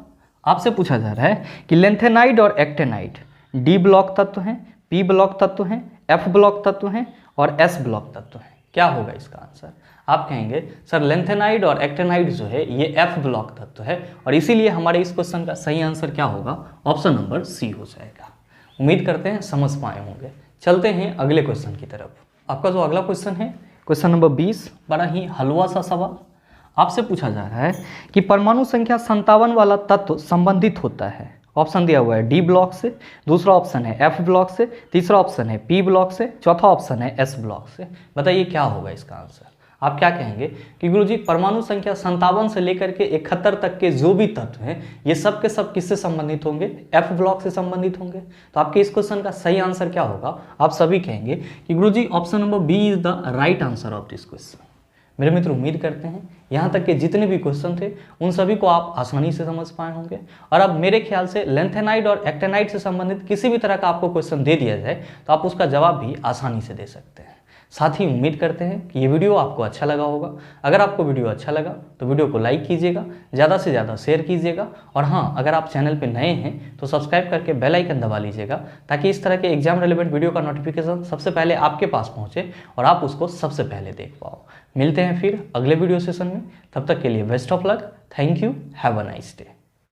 आपसे पूछा जा रहा है कि लेंथेनाइड और एक्टेनाइड डी ब्लॉक तत्व हैं, पी ब्लॉक तत्व हैं, एफ ब्लॉक तत्व हैं और एस ब्लॉक तत्व हैं। क्या होगा इसका आंसर। आप कहेंगे सर लेंथेनाइड और एक्टेनाइड जो है ये एफ ब्लॉक तत्व है और इसीलिए हमारे इस क्वेश्चन का सही आंसर क्या होगा, ऑप्शन नंबर सी हो जाएगा। उम्मीद करते हैं समझ पाए होंगे। चलते हैं अगले क्वेश्चन की तरफ। आपका जो अगला क्वेश्चन है क्वेश्चन नंबर 20, बड़ा ही हलवा सा सवाल आपसे पूछा जा रहा है कि परमाणु संख्या 57 वाला तत्व संबंधित होता है। ऑप्शन दिया हुआ है डी ब्लॉक से, दूसरा ऑप्शन है एफ ब्लॉक से, तीसरा ऑप्शन है पी ब्लॉक से, चौथा ऑप्शन है एस ब्लॉक से। बताइए क्या होगा इसका आंसर। आप क्या कहेंगे कि गुरुजी परमाणु संख्या 57 से लेकर के 71 तक के जो भी तत्व हैं ये सब के सब किससे संबंधित होंगे, एफ ब्लॉक से संबंधित होंगे। तो आपके इस क्वेश्चन का सही आंसर क्या होगा। आप सभी कहेंगे कि गुरुजी option number B is the right answer of this question. मेरे मित्र उम्मीद करते हैं यहाँ तक के जितने भी क्वेश्चन थे उन सभी को आप आसानी से समझ पाए होंगे। और अब मेरे ख्याल से लेंथेनाइड और एक्टेनाइड से संबंधित किसी भी तरह का आपको क्वेश्चन दे दिया जाए तो आप उसका जवाब भी आसानी से दे सकते हैं। साथ ही उम्मीद करते हैं कि ये वीडियो आपको अच्छा लगा होगा। अगर आपको वीडियो अच्छा लगा तो वीडियो को लाइक कीजिएगा, ज़्यादा से ज़्यादा शेयर कीजिएगा और हाँ अगर आप चैनल पर नए हैं तो सब्सक्राइब करके बेल आइकन दबा लीजिएगा ताकि इस तरह के एग्जाम रिलेवेंट वीडियो का नोटिफिकेशन सबसे पहले आपके पास पहुँचे और आप उसको सबसे पहले देख पाओ। मिलते हैं फिर अगले वीडियो सेशन में, तब तक के लिए best of luck. Thank you, have a nice day.